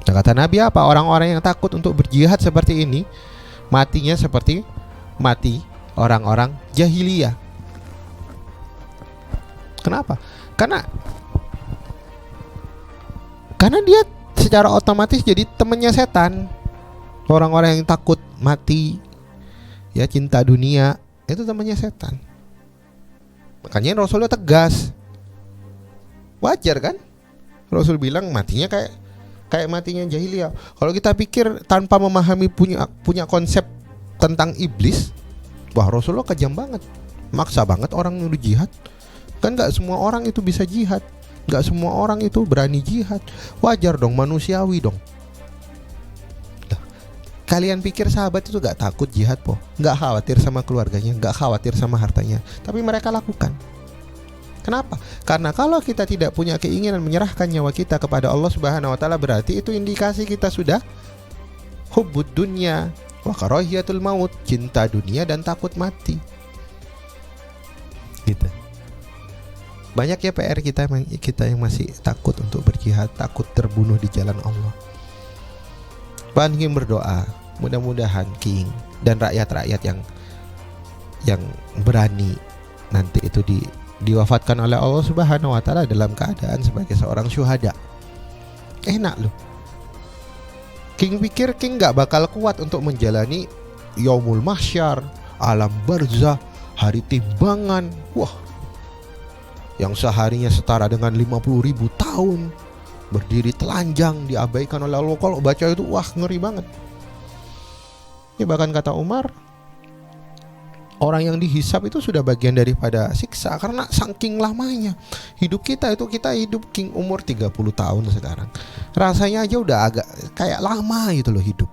Speaker 1: Nah, kata Nabi apa? Orang-orang yang takut untuk berjihad seperti ini matinya seperti mati orang-orang jahiliyah. Kenapa? Karena dia secara otomatis jadi temannya setan. Orang-orang yang takut mati, ya, cinta dunia, itu temannya setan. Makanya Rasulullah tegas. Wajar kan? Rasul bilang matinya kayak matinya jahiliyah. Kalau kita pikir tanpa memahami punya konsep tentang iblis, wah, Rasulullah kejam banget. Maksa banget orang nyuruh jihad. Kan gak semua orang itu bisa jihad, gak semua orang itu berani jihad. Wajar dong, manusiawi dong. Kalian pikir sahabat itu gak takut jihad po? Gak khawatir sama keluarganya, gak khawatir sama hartanya, tapi mereka lakukan. Kenapa? Karena kalau kita tidak punya keinginan menyerahkan nyawa kita kepada Allah Subhanahu wa Ta'ala, berarti itu indikasi kita sudah hubbud dunya wa karahiyatul maut, cinta dunia dan takut mati. Gitu. Banyak ya PR kita yang masih takut untuk berjihad, takut terbunuh di jalan Allah. King berdoa, mudah-mudahan King dan rakyat-rakyat yang berani nanti itu diwafatkan oleh Allah Subhanahu wa Ta'ala dalam keadaan sebagai seorang syuhada. Enak loh. King pikir King gak bakal kuat untuk menjalani yaumul mahsyar, alam barzah, hari timbangan. Wah, yang seharinya setara dengan 50.000 tahun berdiri telanjang diabaikan oleh Allah. Kalau baca itu wah ngeri banget. Ya bahkan kata Umar, orang yang dihisap itu sudah bagian daripada siksa karena saking lamanya hidup kita. Itu kita hidup king umur 30 tahun sekarang. Rasanya aja udah agak kayak lama gitu loh hidup.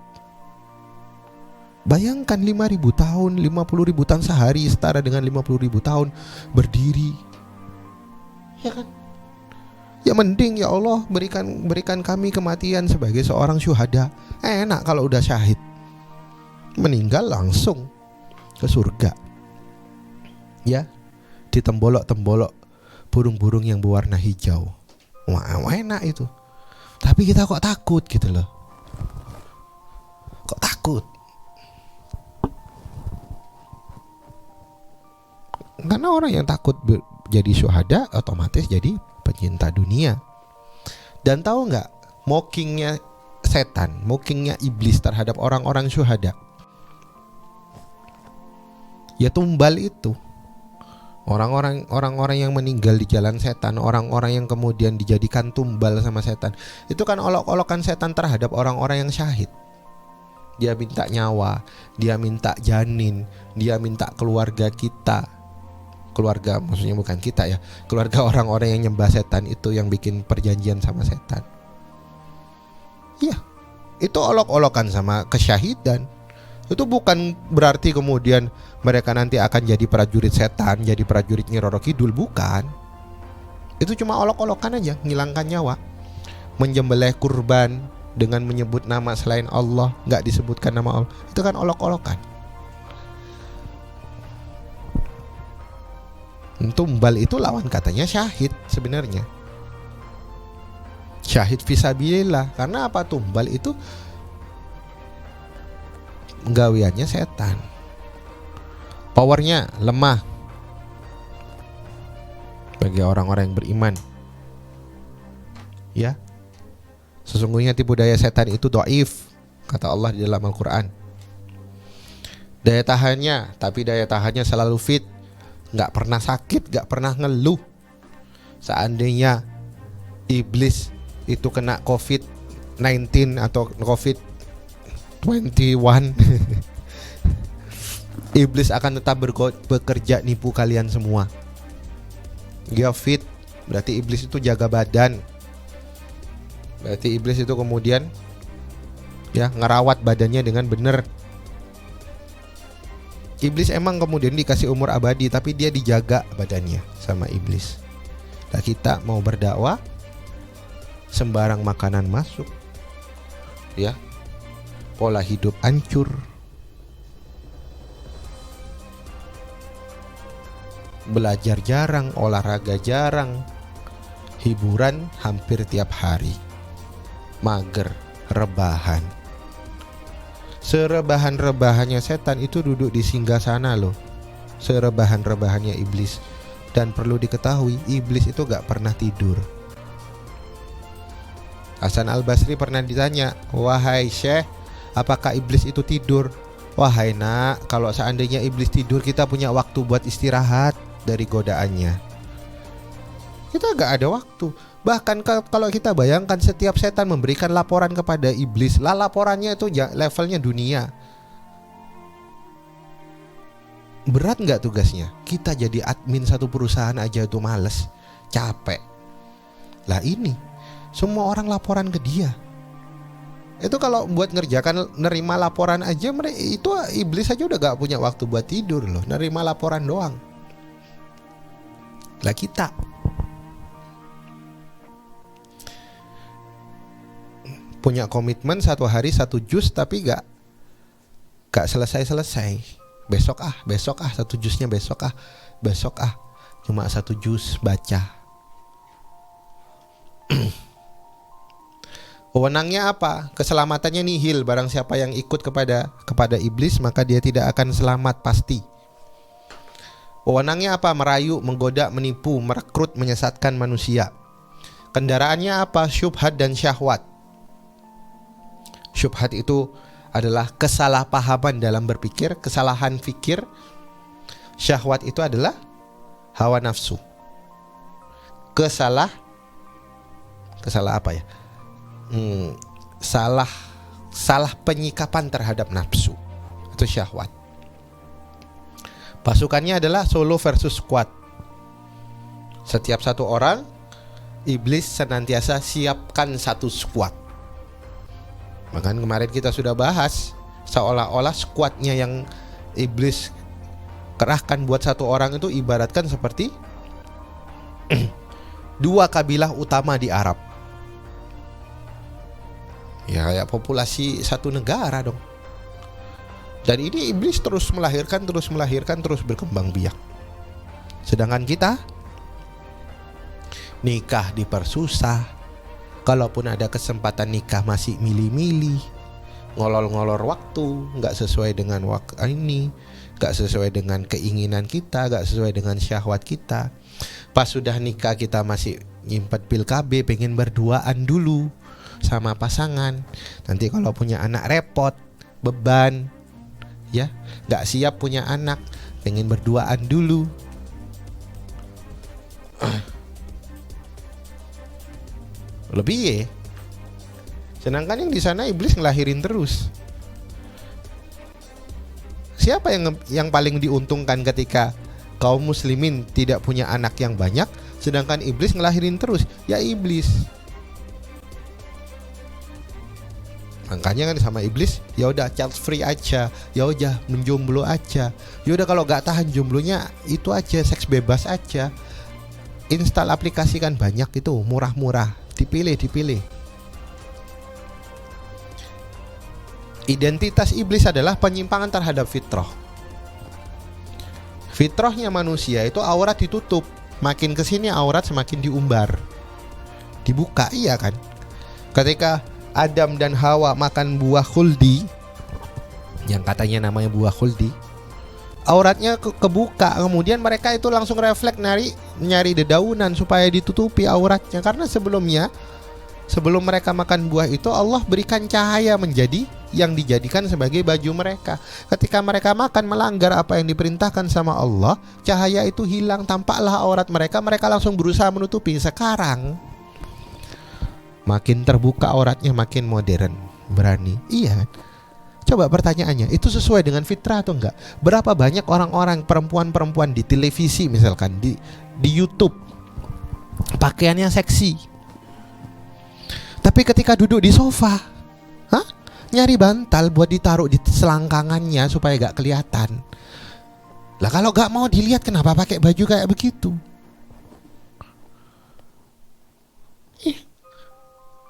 Speaker 1: Bayangkan 5.000 tahun, 50.000 tahun sehari setara dengan 50.000 tahun berdiri. Ya kan? Ya mending ya Allah berikan kami kematian sebagai seorang syuhada. Enak kalau udah syahid. Meninggal langsung ke surga. Ya, ditembolok-tembolok burung-burung yang berwarna hijau. Wah, enak itu. Tapi kita kok takut gitu loh. Kok takut? Karena orang yang takut jadi syuhada otomatis jadi pencinta dunia. Dan tahu nggak, mockingnya setan, mockingnya iblis terhadap orang-orang syuhada, ya tumbal itu. Orang-orang yang meninggal di jalan setan, orang-orang yang kemudian dijadikan tumbal sama setan, itu kan olok-olokan setan terhadap orang-orang yang syahid. Dia minta nyawa, dia minta janin, dia minta keluarga kita. Keluarga maksudnya bukan kita ya, keluarga orang-orang yang nyembah setan itu, yang bikin perjanjian sama setan. Iya, itu olok-olokan sama kesyahidan. Itu bukan berarti kemudian mereka nanti akan jadi prajurit setan, jadi prajurit Nyi Roro Kidul, bukan. Itu cuma olok-olokan aja, ngilangkan nyawa. Menyembelih kurban dengan menyebut nama selain Allah, nggak disebutkan nama Allah, itu kan olok-olokan. Tumbal itu lawan katanya syahid sebenarnya. Syahid fisabilillah. Karena apa? Tumbal itu gawiannya setan. Powernya lemah bagi orang-orang yang beriman. Ya, sesungguhnya tipu daya setan itu dhaif, kata Allah di dalam Al-Quran. Daya tahannya selalu fit, gak pernah sakit, gak pernah ngeluh. Seandainya iblis itu kena COVID-19 atau COVID-21 iblis akan tetap bekerja nipu kalian semua. Dia fit, berarti iblis itu jaga badan. Berarti iblis itu kemudian ya ngerawat badannya dengan benar. Iblis emang kemudian dikasih umur abadi, tapi dia dijaga badannya sama iblis. Nah, kita mau berdakwah sembarang makanan masuk, ya, pola hidup hancur, belajar jarang, olahraga jarang, hiburan hampir tiap hari, mager, rebahan. Serebahan-rebahannya setan itu duduk di singgasana loh. Serebahan-rebahannya iblis. Dan perlu diketahui, iblis itu gak pernah tidur. Hasan Al-Basri pernah ditanya, "Wahai Syekh, apakah iblis itu tidur?" "Wahai nak, kalau seandainya iblis tidur, kita punya waktu buat istirahat dari godaannya. Kita gak ada waktu. Bahkan kalau kita bayangkan setiap setan memberikan laporan kepada iblis, lah laporannya itu levelnya dunia. Berat gak tugasnya? Kita jadi admin satu perusahaan aja itu males, capek. Lah ini semua orang laporan ke dia. Itu kalau buat ngerjakan nerima laporan aja, itu iblis aja udah gak punya waktu buat tidur loh, nerima laporan doang. Lah kita punya komitmen satu hari satu juz, tapi gak selesai. Besok satu juznya besok cuma satu juz baca. Wewenangnya apa? Keselamatannya nihil. Barang siapa yang ikut kepada iblis, maka dia tidak akan selamat pasti. Wewenangnya apa? Merayu, menggoda, menipu, merekrut, menyesatkan manusia. Kendaraannya apa? Syubhat dan syahwat. Syubhat itu adalah kesalahpahaman dalam berpikir, kesalahan fikir. Syahwat itu adalah hawa nafsu. Salah apa ya? Salah penyikapan terhadap nafsu. Itu syahwat. Pasukannya adalah solo versus squad. Setiap satu orang, iblis senantiasa siapkan satu squad. Bahkan kemarin kita sudah bahas, seolah-olah squadnya yang iblis kerahkan buat satu orang itu ibaratkan seperti dua kabilah utama di Arab. Ya kayak populasi satu negara dong. Dan ini iblis terus melahirkan, terus berkembang biak. Sedangkan kita nikah dipersusah. Kalaupun ada kesempatan nikah masih milih-milih, ngolor-ngolor waktu, gak sesuai dengan waktu ini, gak sesuai dengan keinginan kita, gak sesuai dengan syahwat kita. Pas sudah nikah kita masih nyimpet pil KB, pengen berduaan dulu sama pasangan. Nanti kalau punya anak repot, beban, ya, gak siap punya anak, pengen berduaan dulu. Lebih ya. Sedangkan yang di sana iblis ngelahirin terus. Siapa yang paling diuntungkan ketika kaum muslimin tidak punya anak yang banyak, sedangkan iblis ngelahirin terus? Ya iblis. Makanya kan sama iblis, ya udah child free aja, ya udah menjomblo aja, ya udah kalau gak tahan jomblonya itu aja, seks bebas aja. Install aplikasi kan banyak itu, murah-murah, dipilih. Identitas iblis adalah penyimpangan terhadap fitrah. Fitrahnya manusia itu aurat ditutup, makin kesini aurat semakin diumbar, dibuka, iya kan? Ketika Adam dan Hawa makan buah khuldi, yang katanya namanya buah khuldi, auratnya kebuka. Kemudian mereka itu langsung refleks nyari dedaunan supaya ditutupi auratnya. Karena sebelum mereka makan buah itu, Allah berikan cahaya menjadi yang dijadikan sebagai baju mereka. Ketika mereka makan melanggar apa yang diperintahkan sama Allah, cahaya itu hilang, tampaklah aurat mereka. Mereka langsung berusaha menutupi. Sekarang makin terbuka auratnya, makin modern, berani. Iya. Coba pertanyaannya, itu sesuai dengan fitrah atau enggak? Berapa banyak orang-orang, perempuan-perempuan di televisi misalkan, di YouTube, pakaiannya seksi, tapi ketika duduk di sofa, nyari bantal buat ditaruh di selangkangannya supaya gak kelihatan. Lah kalau gak mau dilihat, kenapa pakai baju kayak begitu?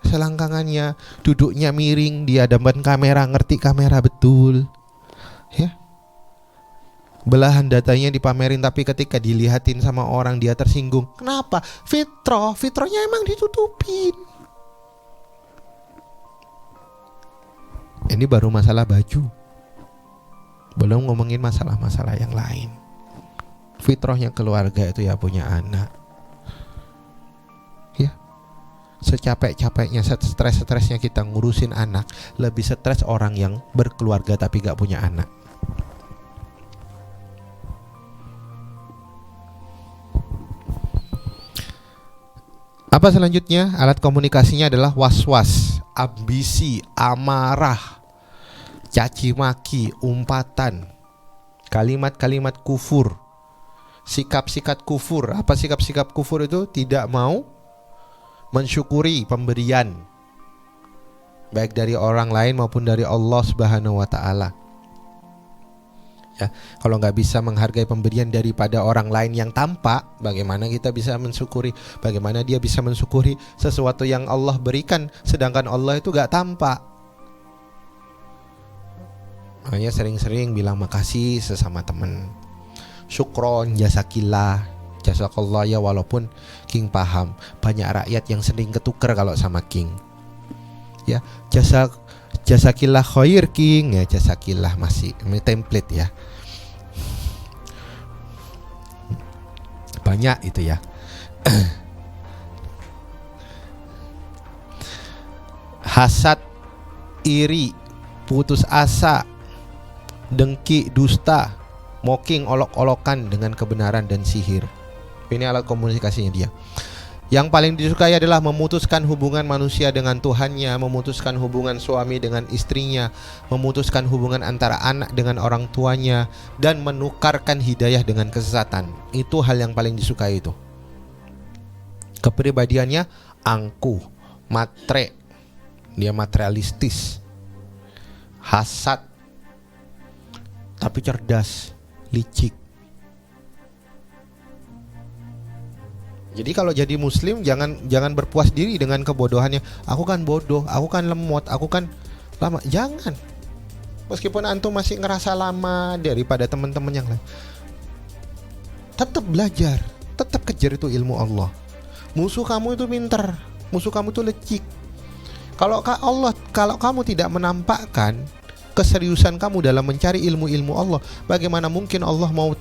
Speaker 1: Selangkangannya, duduknya miring, di hadapan kamera, ngerti kamera betul, ya. Belahan datanya dipamerin, tapi ketika dilihatin sama orang dia tersinggung. Kenapa? Fitrahnya emang ditutupin. Ini baru masalah baju, belum ngomongin masalah-masalah yang lain. Fitrahnya keluarga itu ya punya anak. Secapek-capeknya, stres-stresnya kita ngurusin anak, lebih stres orang yang berkeluarga tapi gak punya anak. Apa selanjutnya? Alat komunikasinya adalah was-was, ambisi, amarah, caci maki, umpatan, kalimat-kalimat kufur, sikap-sikap kufur. Apa sikap-sikap kufur itu? Tidak mau mensyukuri pemberian, baik dari orang lain maupun dari Allah Subhanahu wa ta'ala. Ya, kalau nggak bisa menghargai pemberian daripada orang lain yang tampak, bagaimana kita bisa mensyukuri? Bagaimana dia bisa mensyukuri sesuatu yang Allah berikan sedangkan Allah itu nggak tampak? Makanya sering-sering bilang makasih sesama teman. Syukron, jasakillah, jazakallah ya. Walaupun King paham banyak rakyat yang sering ketuker kalau sama King. Ya, jasakillah khair King, ya jasakillah masih template ya. Banyak itu ya. Hasad, iri, putus asa, dengki, dusta, mocking, olok-olokan dengan kebenaran dan sihir. Ini alat komunikasinya dia. Yang paling disukai adalah memutuskan hubungan manusia dengan Tuhannya, memutuskan hubungan suami dengan istrinya, memutuskan hubungan antara anak dengan orang tuanya, dan menukarkan hidayah dengan kesesatan. Itu hal yang paling disukai itu. Kepribadiannya angkuh, matre, dia materialistis, hasad, tapi cerdas, licik. Jadi kalau jadi muslim jangan berpuas diri dengan kebodohannya. Aku kan bodoh, aku kan lemot, aku kan lama. Jangan. Meskipun antum masih ngerasa lama daripada teman-teman yang lain, tetap belajar, tetap kejar itu ilmu Allah. Musuh kamu itu pinter, musuh kamu itu licik. Kalau kamu tidak menampakkan keseriusan kamu dalam mencari ilmu-ilmu Allah, bagaimana mungkin Allah mau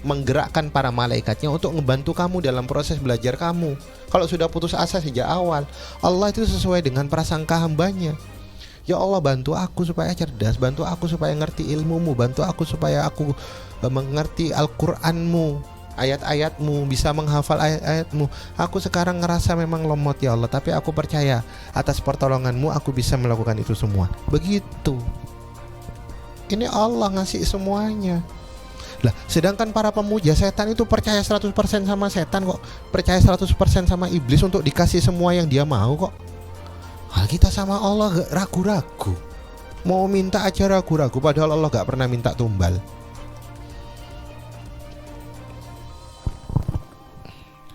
Speaker 1: menggerakkan para malaikatnya untuk membantu kamu dalam proses belajar kamu? Kalau sudah putus asa sejak awal, Allah itu sesuai dengan prasangka hambanya. Ya Allah, bantu aku supaya cerdas, bantu aku supaya ngerti ilmumu, bantu aku supaya aku mengerti Al-Qur'anmu, ayat-ayatmu, bisa menghafal ayat-ayatmu. Aku sekarang ngerasa memang lemot ya Allah, tapi aku percaya atas pertolonganmu aku bisa melakukan itu semua. Begitu. Ini Allah ngasih semuanya. Lah, sedangkan para pemuja setan itu percaya 100% sama setan kok, percaya 100% sama iblis untuk dikasih semua yang dia mau kok. Hal kita sama Allah gak ragu-ragu, mau minta aja ragu-ragu, padahal Allah gak pernah minta tumbal.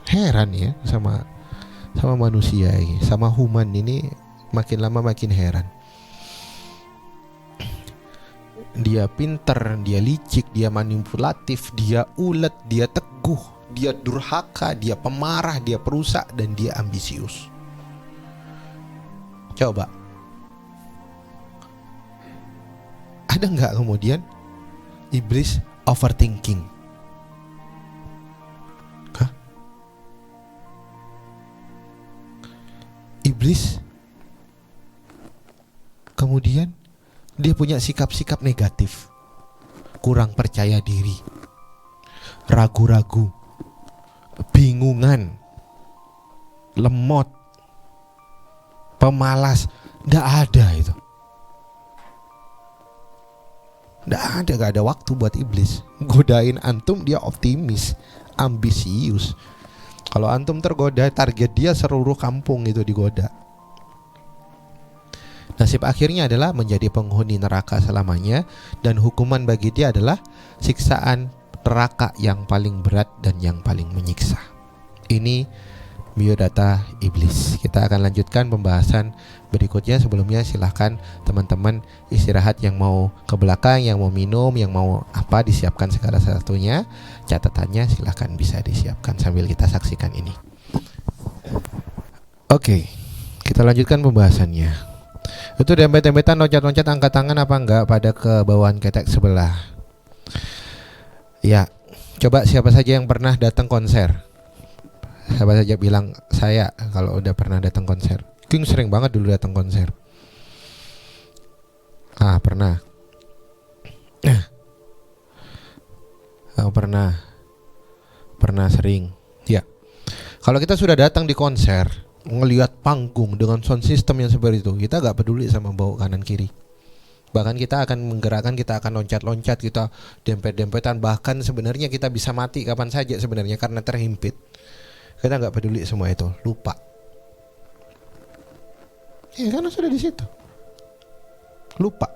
Speaker 1: Heran ya sama manusia ini, sama human ini, makin lama makin heran. Dia pinter, dia licik, dia manipulatif, dia ulet, dia teguh, dia durhaka, dia pemarah, dia perusak, dan dia ambisius. Coba, ada nggak kemudian iblis overthinking? Hah? Iblis kemudian dia punya sikap-sikap negatif, kurang percaya diri, ragu-ragu, bingungan, lemot, pemalas. Nggak ada itu. Nggak ada waktu buat iblis. Godain antum dia optimis, ambisius. Kalau antum tergoda, target dia seluruh kampung itu digoda. Nasib akhirnya adalah menjadi penghuni neraka selamanya, dan hukuman bagi dia adalah siksaan neraka yang paling berat dan yang paling menyiksa. Ini biodata iblis. Kita akan lanjutkan pembahasan berikutnya. Sebelumnya silahkan teman-teman istirahat, yang mau ke belakang, yang mau minum, yang mau apa, disiapkan segala sesuatunya. Catatannya silahkan bisa disiapkan sambil kita saksikan ini. Oke, kita lanjutkan pembahasannya. Itu dempet-dempetan, loncat-loncat, angkat tangan apa enggak pada ke bawahan ketek sebelah. Ya, coba siapa saja yang pernah datang konser? Siapa saja bilang saya kalau udah pernah datang konser. King sering banget dulu datang konser. Pernah. Pernah sering. Ya. Kalau kita sudah datang di konser, ngelihat panggung dengan sound system yang seperti itu, kita gak peduli sama bau kanan kiri. Bahkan kita akan menggerakkan, kita akan loncat-loncat, kita dempet-dempetan. Bahkan sebenarnya kita bisa mati kapan saja sebenarnya karena terhimpit. Kita gak peduli semua itu, lupa. Karena sudah di situ, lupa.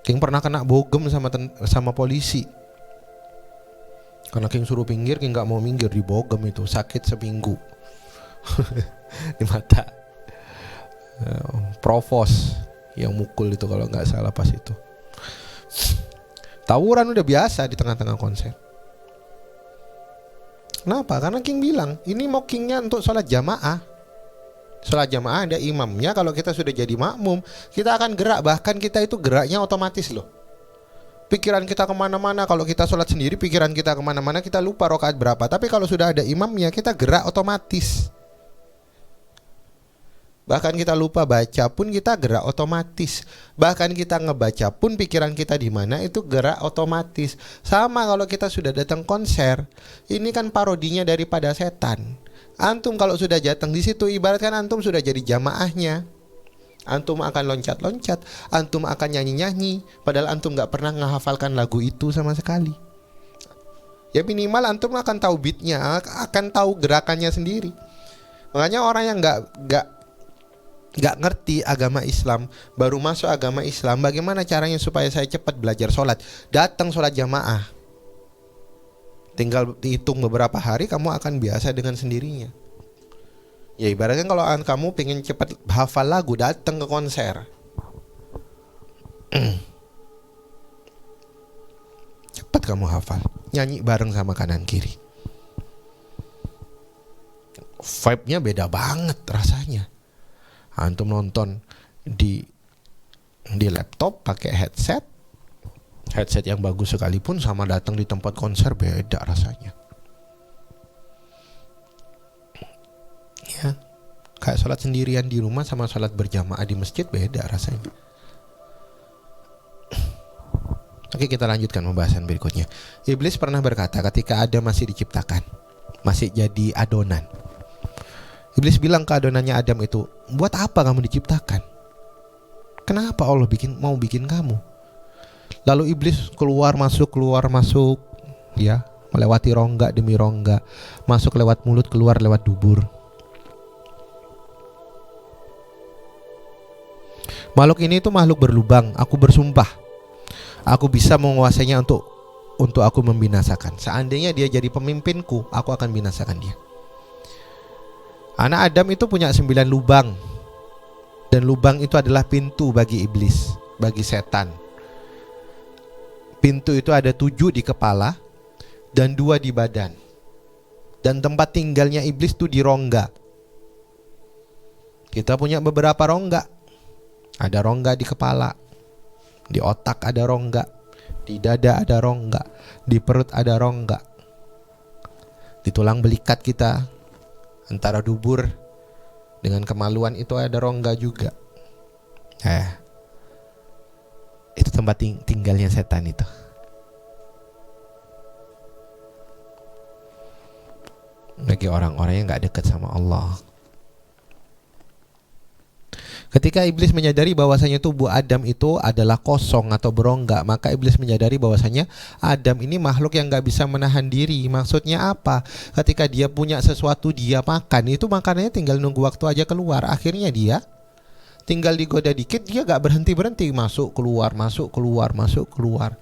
Speaker 1: King pernah kena bogem sama polisi. Karena King suruh pinggir, King gak mau minggir, dibogem itu, sakit seminggu. Di mata. Provos yang mukul itu kalau nggak salah pas itu. Tawuran udah biasa di tengah-tengah konser. Kenapa? Karena King bilang ini mockingnya untuk sholat jamaah. Sholat jamaah ada imamnya. Kalau kita sudah jadi makmum, kita akan gerak. Bahkan kita itu geraknya otomatis loh. Pikiran kita kemana-mana. Kalau kita sholat sendiri, pikiran kita kemana-mana, kita lupa rakaat berapa. Tapi kalau sudah ada imamnya, kita gerak otomatis. Bahkan kita lupa baca pun kita gerak otomatis. Bahkan kita ngebaca pun pikiran kita di mana itu gerak otomatis. Sama kalau kita sudah datang konser, ini kan parodinya daripada setan. Antum kalau sudah datang di situ, ibaratkan antum sudah jadi jamaahnya. Antum akan loncat-loncat, antum akan nyanyi-nyanyi, padahal antum nggak pernah menghafalkan lagu itu sama sekali. Ya minimal antum akan tahu beatnya, akan tahu gerakannya sendiri. Makanya orang yang nggak ngerti agama Islam, baru masuk agama Islam, bagaimana caranya supaya saya cepat belajar sholat? Datang sholat jamaah, tinggal dihitung beberapa hari kamu akan biasa dengan sendirinya. Ya ibaratnya kalau kamu pengen cepat hafal lagu, datang ke konser. Cepat kamu hafal, nyanyi bareng sama kanan kiri. Vibe-nya beda banget rasanya. Antum nonton di laptop pakai headset yang bagus sekalipun sama datang di tempat konser beda rasanya. Ya, kayak sholat sendirian di rumah sama sholat berjamaah di masjid beda rasanya. Oke, kita lanjutkan pembahasan berikutnya. Iblis pernah berkata ketika Adam masih diciptakan, masih jadi adonan. Iblis bilang ke adonannya Adam itu, buat apa kamu diciptakan? Kenapa Allah mau bikin kamu? Lalu iblis keluar masuk, ya, melewati rongga demi rongga, masuk lewat mulut, keluar lewat dubur. Makhluk ini itu makhluk berlubang. Aku bersumpah, aku bisa menguasainya untuk aku membinasakan. Seandainya dia jadi pemimpinku, aku akan binasakan dia. Anak Adam itu punya 9 lubang. Dan lubang itu adalah pintu bagi iblis, bagi setan. Pintu itu ada 7 di kepala dan 2 di badan. Dan tempat tinggalnya iblis itu di rongga. Kita punya beberapa rongga. Ada rongga di kepala, di otak ada rongga, di dada ada rongga, di perut ada rongga, di tulang belikat kita antara dubur dengan kemaluan itu ada rongga juga. Itu tempat tinggalnya setan itu. Bagi orang-orang yang gak dekat sama Allah. Ketika iblis menyadari bahwasanya tubuh Adam itu adalah kosong atau berongga, maka iblis menyadari bahwasanya Adam ini makhluk yang gak bisa menahan diri. Maksudnya apa? Ketika dia punya sesuatu dia makan, itu makanannya tinggal nunggu waktu aja keluar. Akhirnya dia tinggal digoda dikit, dia gak berhenti-berhenti, masuk keluar, masuk keluar, masuk keluar.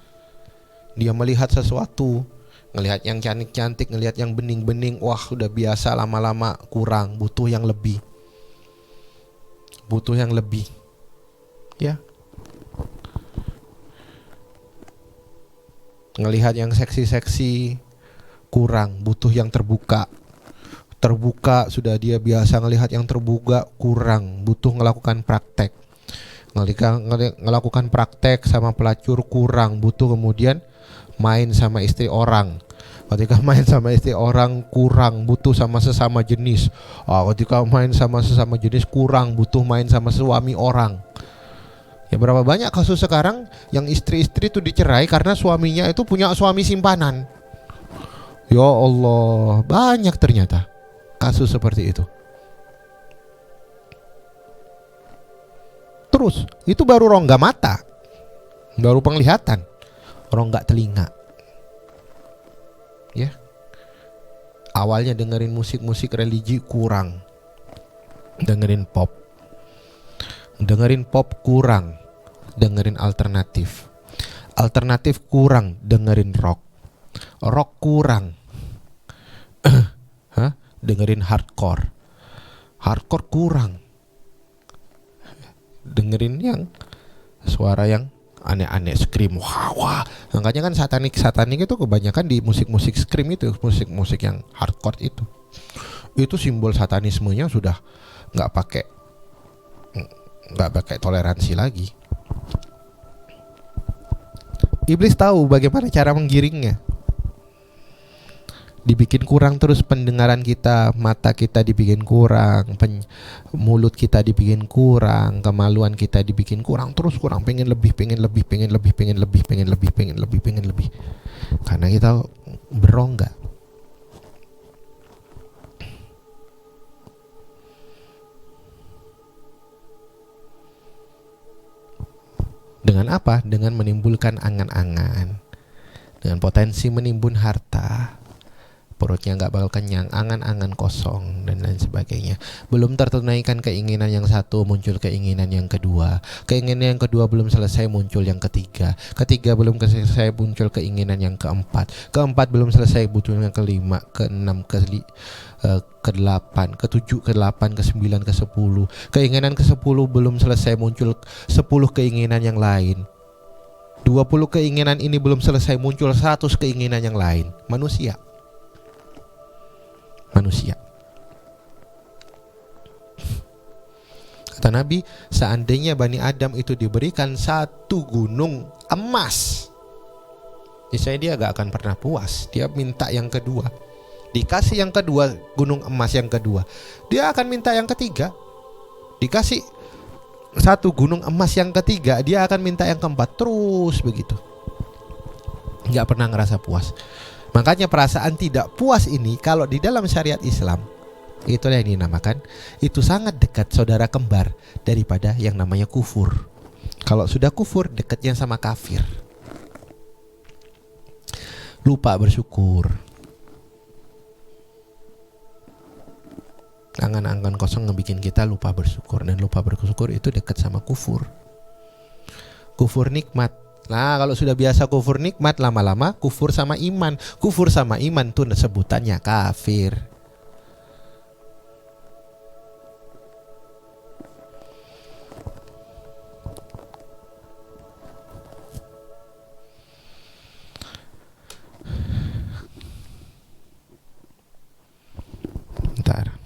Speaker 1: Dia melihat sesuatu, ngelihat yang cantik-cantik, ngelihat yang bening-bening, wah udah biasa, lama-lama kurang, butuh yang lebih. Ya. Ngelihat yang seksi-seksi kurang, butuh yang terbuka. Terbuka sudah dia biasa ngelihat yang terbuka kurang, butuh melakukan praktek. Ngelakukan praktek sama pelacur kurang, butuh kemudian main sama istri orang. Ketika main sama istri orang kurang, butuh sama sesama jenis. Ketika main sama sesama jenis kurang, butuh main sama suami orang. Ya berapa banyak kasus sekarang yang istri-istri itu dicerai karena suaminya itu punya suami simpanan. Ya Allah, banyak ternyata kasus seperti itu. Terus, itu baru rongga mata, baru penglihatan, rongga telinga. Ya, awalnya dengerin musik-musik religi kurang, dengerin pop kurang, dengerin alternatif kurang, dengerin rock kurang, dengerin hardcore kurang, dengerin yang suara yang aneh-aneh, scream, wah. Makanya kan satanik itu kebanyakan di musik-musik scream itu, musik-musik yang hardcore itu simbol satanismenya sudah nggak pakai toleransi lagi. Iblis tahu bagaimana cara menggiringnya. dibikin kurang terus pendengaran kita, mata kita dibikin kurang, mulut kita dibikin kurang, kemaluan kita dibikin kurang, terus kurang, pengen lebih, pengen lebih, pengen lebih, pengen lebih, pengen lebih, pengen lebih, pengen lebih, karena kita berongga. Dengan apa? Dengan menimbulkan angan-angan, dengan potensi menimbun harta. Perutnya nggak bakal kenyang, angan-angan kosong, dan lain sebagainya. Belum tertunaikan keinginan yang satu, muncul keinginan yang kedua. Keinginan yang kedua belum selesai, muncul yang ketiga. Ketiga belum selesai, muncul keinginan yang keempat. Keempat belum selesai, muncul yang kelima, keenam, ke-8, ke-7, ke-8, ke-9, ke-10. Keinginan ke-10 belum selesai, muncul 10 keinginan yang lain. 20 keinginan ini belum selesai, muncul 100 keinginan yang lain. Manusia. Kata Nabi, seandainya Bani Adam itu diberikan satu gunung emas, niscaya dia gak akan pernah puas. Dia minta yang kedua. Dikasih yang kedua, gunung emas yang kedua, dia akan minta yang ketiga. Dikasih satu gunung emas yang ketiga, dia akan minta yang keempat. Terus begitu, gak pernah ngerasa puas. Makanya perasaan tidak puas ini, kalau di dalam syariat Islam, itulah yang dinamakan, itu sangat dekat saudara kembar daripada yang namanya kufur. Kalau sudah kufur, dekatnya sama kafir. Lupa bersyukur, angan-angan kosong ngebikin kita lupa bersyukur, dan lupa bersyukur itu dekat sama kufur. Kufur nikmat. Nah, kalau sudah biasa kufur nikmat, lama-lama kufur sama iman. Kufur sama iman tuh sebutannya kafir. Bentar.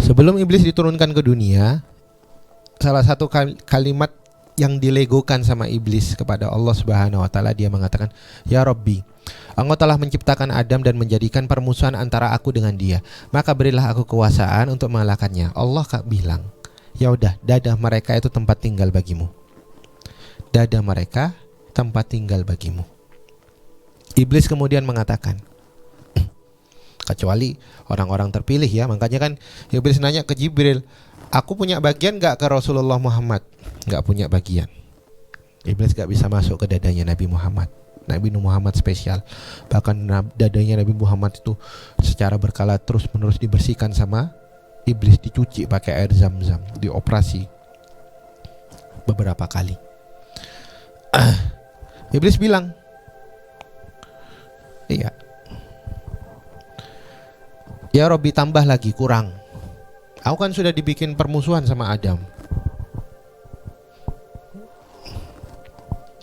Speaker 1: Sebelum iblis diturunkan ke dunia, salah satu kalimat yang dilegokan sama iblis kepada Allah Subhanahu wa taala, dia mengatakan, "Ya Rabbi, Engkau telah menciptakan Adam dan menjadikan permusuhan antara aku dengan dia. Maka berilah aku kekuasaan untuk mengalahkannya." Allah bilang, "Ya udah, dadah mereka itu tempat tinggal bagimu. Dadah mereka tempat tinggal bagimu." Iblis kemudian mengatakan, kecuali orang-orang terpilih ya. Makanya kan Iblis nanya ke Jibril, "Aku punya bagian gak ke Rasulullah Muhammad?" Gak punya bagian. Iblis gak bisa masuk ke dadanya Nabi Muhammad. Nabi Muhammad spesial. Bahkan dadanya Nabi Muhammad itu secara berkala terus menerus dibersihkan sama Iblis, dicuci pakai air zam-zam, dioperasi beberapa kali. Iblis bilang, "Iya, ya Robbi, tambah lagi, kurang. Aku kan sudah dibikin permusuhan sama Adam."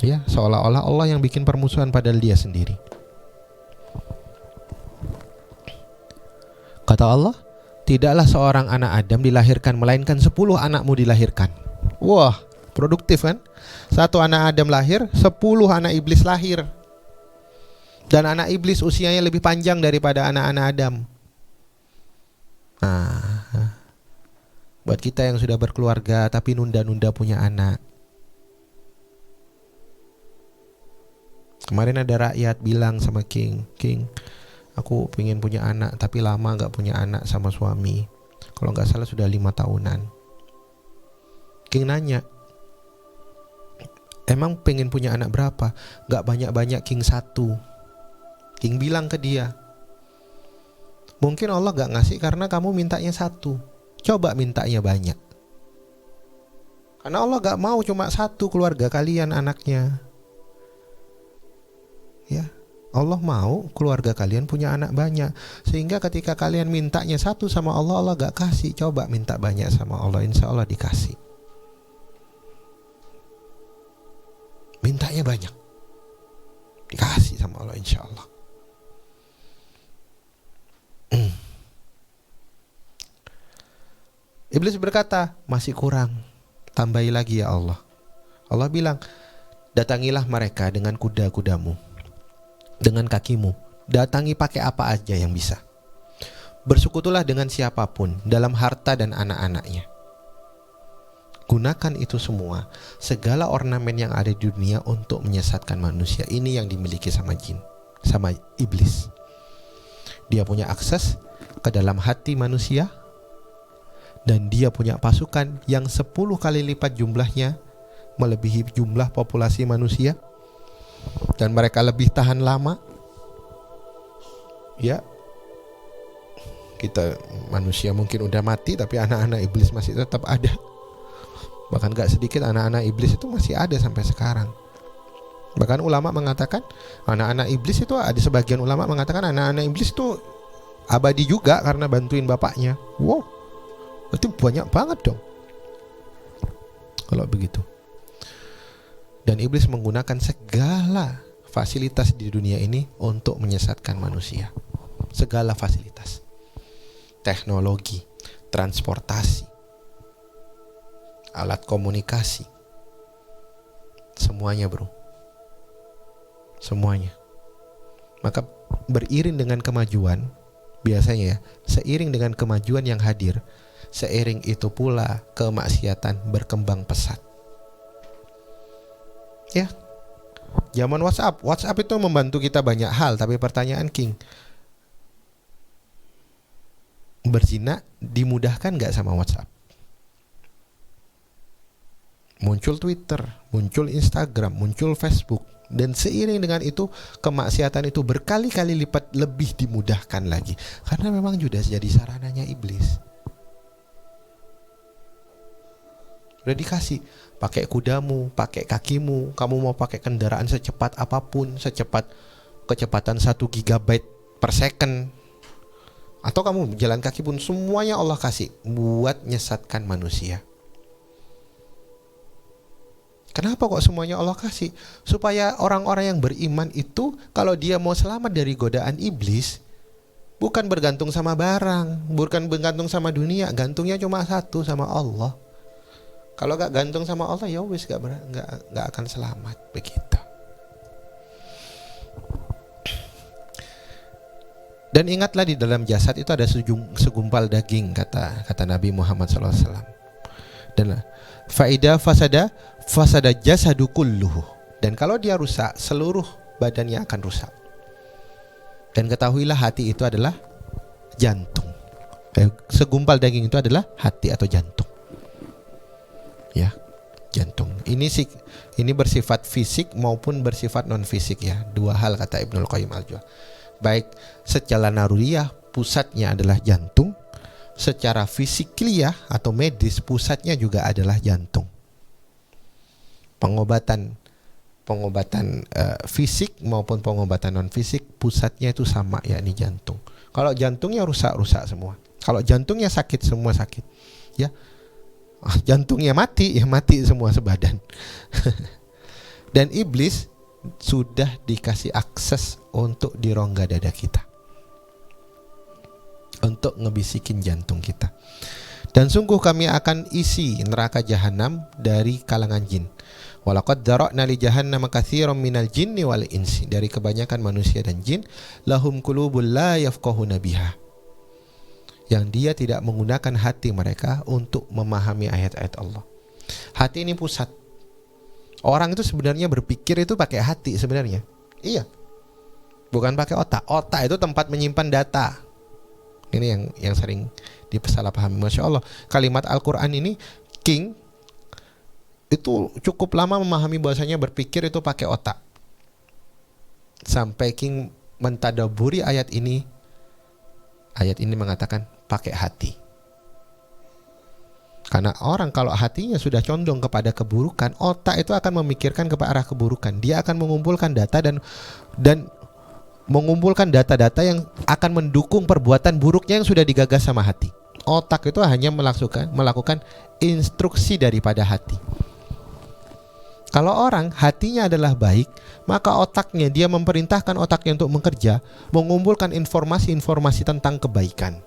Speaker 1: Ya, seolah-olah Allah yang bikin permusuhan padahal dia sendiri. Kata Allah, "Tidaklah seorang anak Adam dilahirkan, melainkan 10 anakmu dilahirkan." Wah, produktif kan? Satu anak Adam lahir, 10 anak iblis lahir. Dan anak iblis usianya lebih panjang daripada anak-anak Adam. Nah, buat kita yang sudah berkeluarga tapi nunda-nunda punya anak. Kemarin ada rakyat bilang sama King, "Aku pengen punya anak tapi lama gak punya anak sama suami. Kalau gak salah sudah 5 tahunan. King nanya, "Emang pengen punya anak berapa?" "Gak banyak-banyak King, 1. King bilang ke dia, "Mungkin Allah gak ngasih karena kamu mintanya 1. Coba mintanya banyak. Karena Allah gak mau cuma 1 keluarga kalian anaknya. Ya, Allah mau keluarga kalian punya anak banyak. Sehingga ketika kalian mintanya 1 sama Allah, Allah gak kasih. Coba minta banyak sama Allah, insya Allah dikasih. Mintanya banyak, dikasih sama Allah insya Allah." Iblis berkata, masih kurang, tambahi lagi ya Allah. Allah bilang, datangilah mereka dengan kuda-kudamu, dengan kakimu, datangi pakai apa aja yang bisa. Bersekutulah dengan siapapun dalam harta dan anak-anaknya. Gunakan itu semua, segala ornamen yang ada di dunia untuk menyesatkan manusia. Ini yang dimiliki sama jin, sama iblis. Dia punya akses ke dalam hati manusia, dan dia punya pasukan yang 10 kali lipat jumlahnya, melebihi jumlah populasi manusia, dan mereka lebih tahan lama. Ya, kita manusia mungkin udah mati, tapi anak-anak iblis masih tetap ada. Bahkan gak sedikit anak-anak iblis itu masih ada sampai sekarang. Bahkan ulama mengatakan anak-anak iblis itu, ada sebagian ulama mengatakan anak-anak iblis itu abadi juga karena bantuin bapaknya. Wow, berarti banyak banget dong kalau begitu. Dan iblis menggunakan segala fasilitas di dunia ini untuk menyesatkan manusia. Segala fasilitas, teknologi, transportasi, alat komunikasi, semuanya bro, semuanya. Maka beriring dengan kemajuan, biasanya ya, seiring dengan kemajuan yang hadir, seiring itu pula kemaksiatan berkembang pesat. Ya, zaman WhatsApp itu membantu kita banyak hal, tapi pertanyaan King, berzina dimudahkan gak sama WhatsApp? Muncul Twitter, muncul Instagram, muncul Facebook, dan seiring dengan itu kemaksiatan itu berkali-kali lipat lebih dimudahkan lagi, karena memang sudah jadi sarananya iblis. Udah dikasih, pakai kudamu, pakai kakimu, kamu mau pakai kendaraan secepat apapun, secepat kecepatan 1 GB per second, atau kamu jalan kaki pun, semuanya Allah kasih buat nyesatkan manusia. Kenapa kok semuanya Allah kasih? Supaya orang-orang yang beriman itu, kalau dia mau selamat dari godaan iblis, bukan bergantung sama barang, bukan bergantung sama dunia, gantungnya cuma satu, sama Allah. Kalau gak gantung sama Allah, ya wis gak akan selamat. Begitu. Dan ingatlah, di dalam jasad itu ada segumpal daging, kata Nabi Muhammad SAW. Dan faida fasada jasadu kulluhu. Dan kalau dia rusak, seluruh badannya akan rusak. Dan ketahuilah, hati itu adalah jantung. Segumpal daging itu adalah hati atau jantung. Ya, jantung. Ini bersifat fisik maupun bersifat non fisik ya. Dua hal kata Ibnul Qayyim al-Jauziyyah. Baik secara naruriyah pusatnya adalah jantung, secara fisikliah atau medis pusatnya juga adalah jantung. Pengobatan fisik maupun pengobatan non fisik pusatnya itu sama, yakni jantung. Kalau jantungnya rusak semua. Kalau jantungnya sakit, semua sakit. Ya. Jantungnya mati, ya mati semua sebadan. Dan iblis sudah dikasih akses untuk di rongga dada kita, untuk ngebisikin jantung kita. Dan sungguh kami akan isi neraka jahanam dari kalangan jin. Walaqad dzara'na li jahannama katsiran minal jinni wal insi. Dari kebanyakan manusia dan jin, lahum qulubul la yafqahuna biha, yang dia tidak menggunakan hati mereka untuk memahami ayat-ayat Allah. Hati ini pusat. Orang itu sebenarnya berpikir itu pakai hati sebenarnya. Iya. Bukan pakai otak. Otak itu tempat menyimpan data. Ini yang sering disalahpahami. Masya Allah, kalimat Al-Quran ini, King itu cukup lama memahami bahwasanya berpikir itu pakai otak. Sampai King mentadaburi ayat ini. Ayat ini mengatakan pakai hati. Karena orang kalau hatinya sudah condong kepada keburukan, otak itu akan memikirkan ke arah keburukan. Dia akan mengumpulkan data dan mengumpulkan data-data yang akan mendukung perbuatan buruknya yang sudah digagas sama hati. Otak itu hanya melakukan instruksi daripada hati. Kalau orang hatinya adalah baik, maka otaknya, dia memerintahkan otaknya untuk bekerja, mengumpulkan informasi-informasi tentang kebaikan.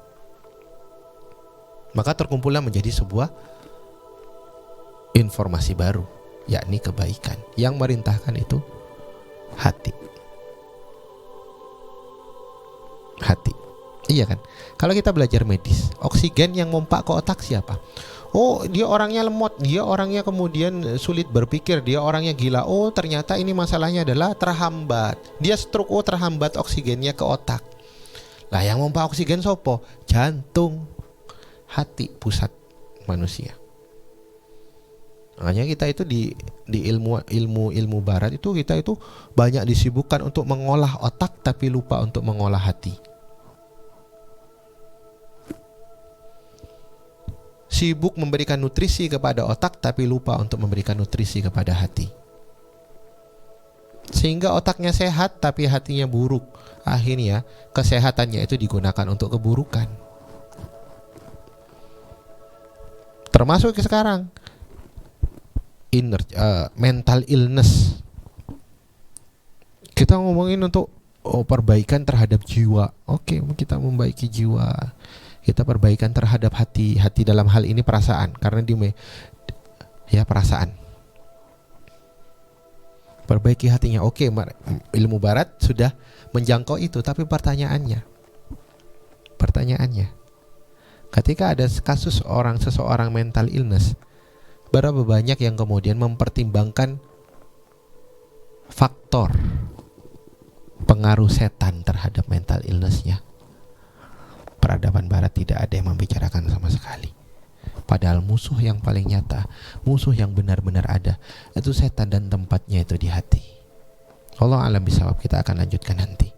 Speaker 1: Maka terkumpullah menjadi sebuah informasi baru, yakni kebaikan. Yang merintahkan itu hati. Hati. Iya kan? Kalau kita belajar medis, oksigen yang mompak ke otak siapa? Oh, dia orangnya lemot, dia orangnya kemudian sulit berpikir, dia orangnya gila. Oh, ternyata ini masalahnya adalah terhambat. Dia stroke, oh terhambat oksigennya ke otak. Lah yang mompak oksigen sopo? Jantung, hati, pusat manusia. Makanya kita itu di ilmu barat itu kita itu banyak disibukkan untuk mengolah otak tapi lupa untuk mengolah hati. Sibuk memberikan nutrisi kepada otak tapi lupa untuk memberikan nutrisi kepada hati. Sehingga otaknya sehat tapi hatinya buruk. Akhirnya kesehatannya itu digunakan untuk keburukan. Termasuk sekarang mental illness. Kita ngomongin untuk perbaikan terhadap jiwa. Oke, kita membaiki jiwa. Kita perbaikan terhadap hati dalam hal ini perasaan, karena perasaan. Perbaiki hatinya. Oke, ilmu barat sudah menjangkau itu, tapi pertanyaannya, ketika ada kasus seseorang mental illness, berapa banyak yang kemudian mempertimbangkan faktor pengaruh setan terhadap mental illness-nya? Peradaban barat tidak ada yang membicarakan sama sekali. Padahal musuh yang paling nyata, musuh yang benar-benar ada, itu setan dan tempatnya itu di hati. Allah alam bisawab, kita akan lanjutkan nanti.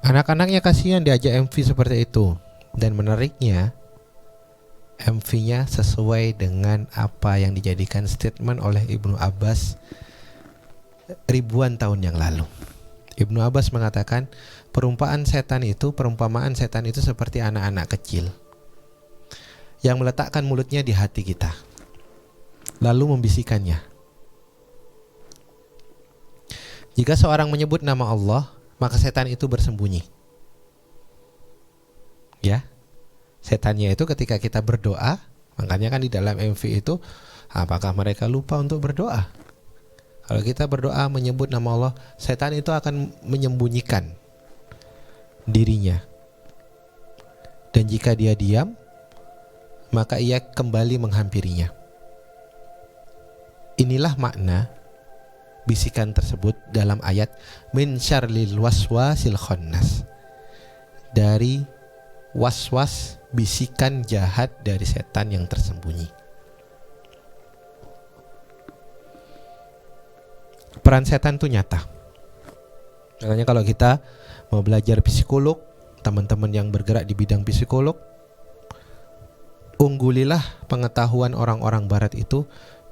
Speaker 1: Anak-anaknya kasihan diajak MV seperti itu. Dan menariknya, MV-nya sesuai dengan apa yang dijadikan statement oleh Ibnu Abbas ribuan tahun yang lalu. Ibnu Abbas mengatakan perumpamaan setan itu seperti anak-anak kecil yang meletakkan mulutnya di hati kita lalu membisikkannya. Jika seorang menyebut nama Allah, maka setan itu bersembunyi. Ya, setannya itu ketika kita berdoa, makanya kan di dalam MV itu, apakah mereka lupa untuk berdoa? Kalau kita berdoa menyebut nama Allah, setan itu akan menyembunyikan dirinya. Dan jika dia diam, maka ia kembali menghampirinya. Inilah makna bisikan tersebut dalam ayat min syarril waswasil khannas. Dari waswas, bisikan jahat dari setan yang tersembunyi. Peran setan itu nyata. Makanya kalau kita mau belajar psikolog, teman-teman yang bergerak di bidang psikolog, unggulilah pengetahuan orang-orang barat itu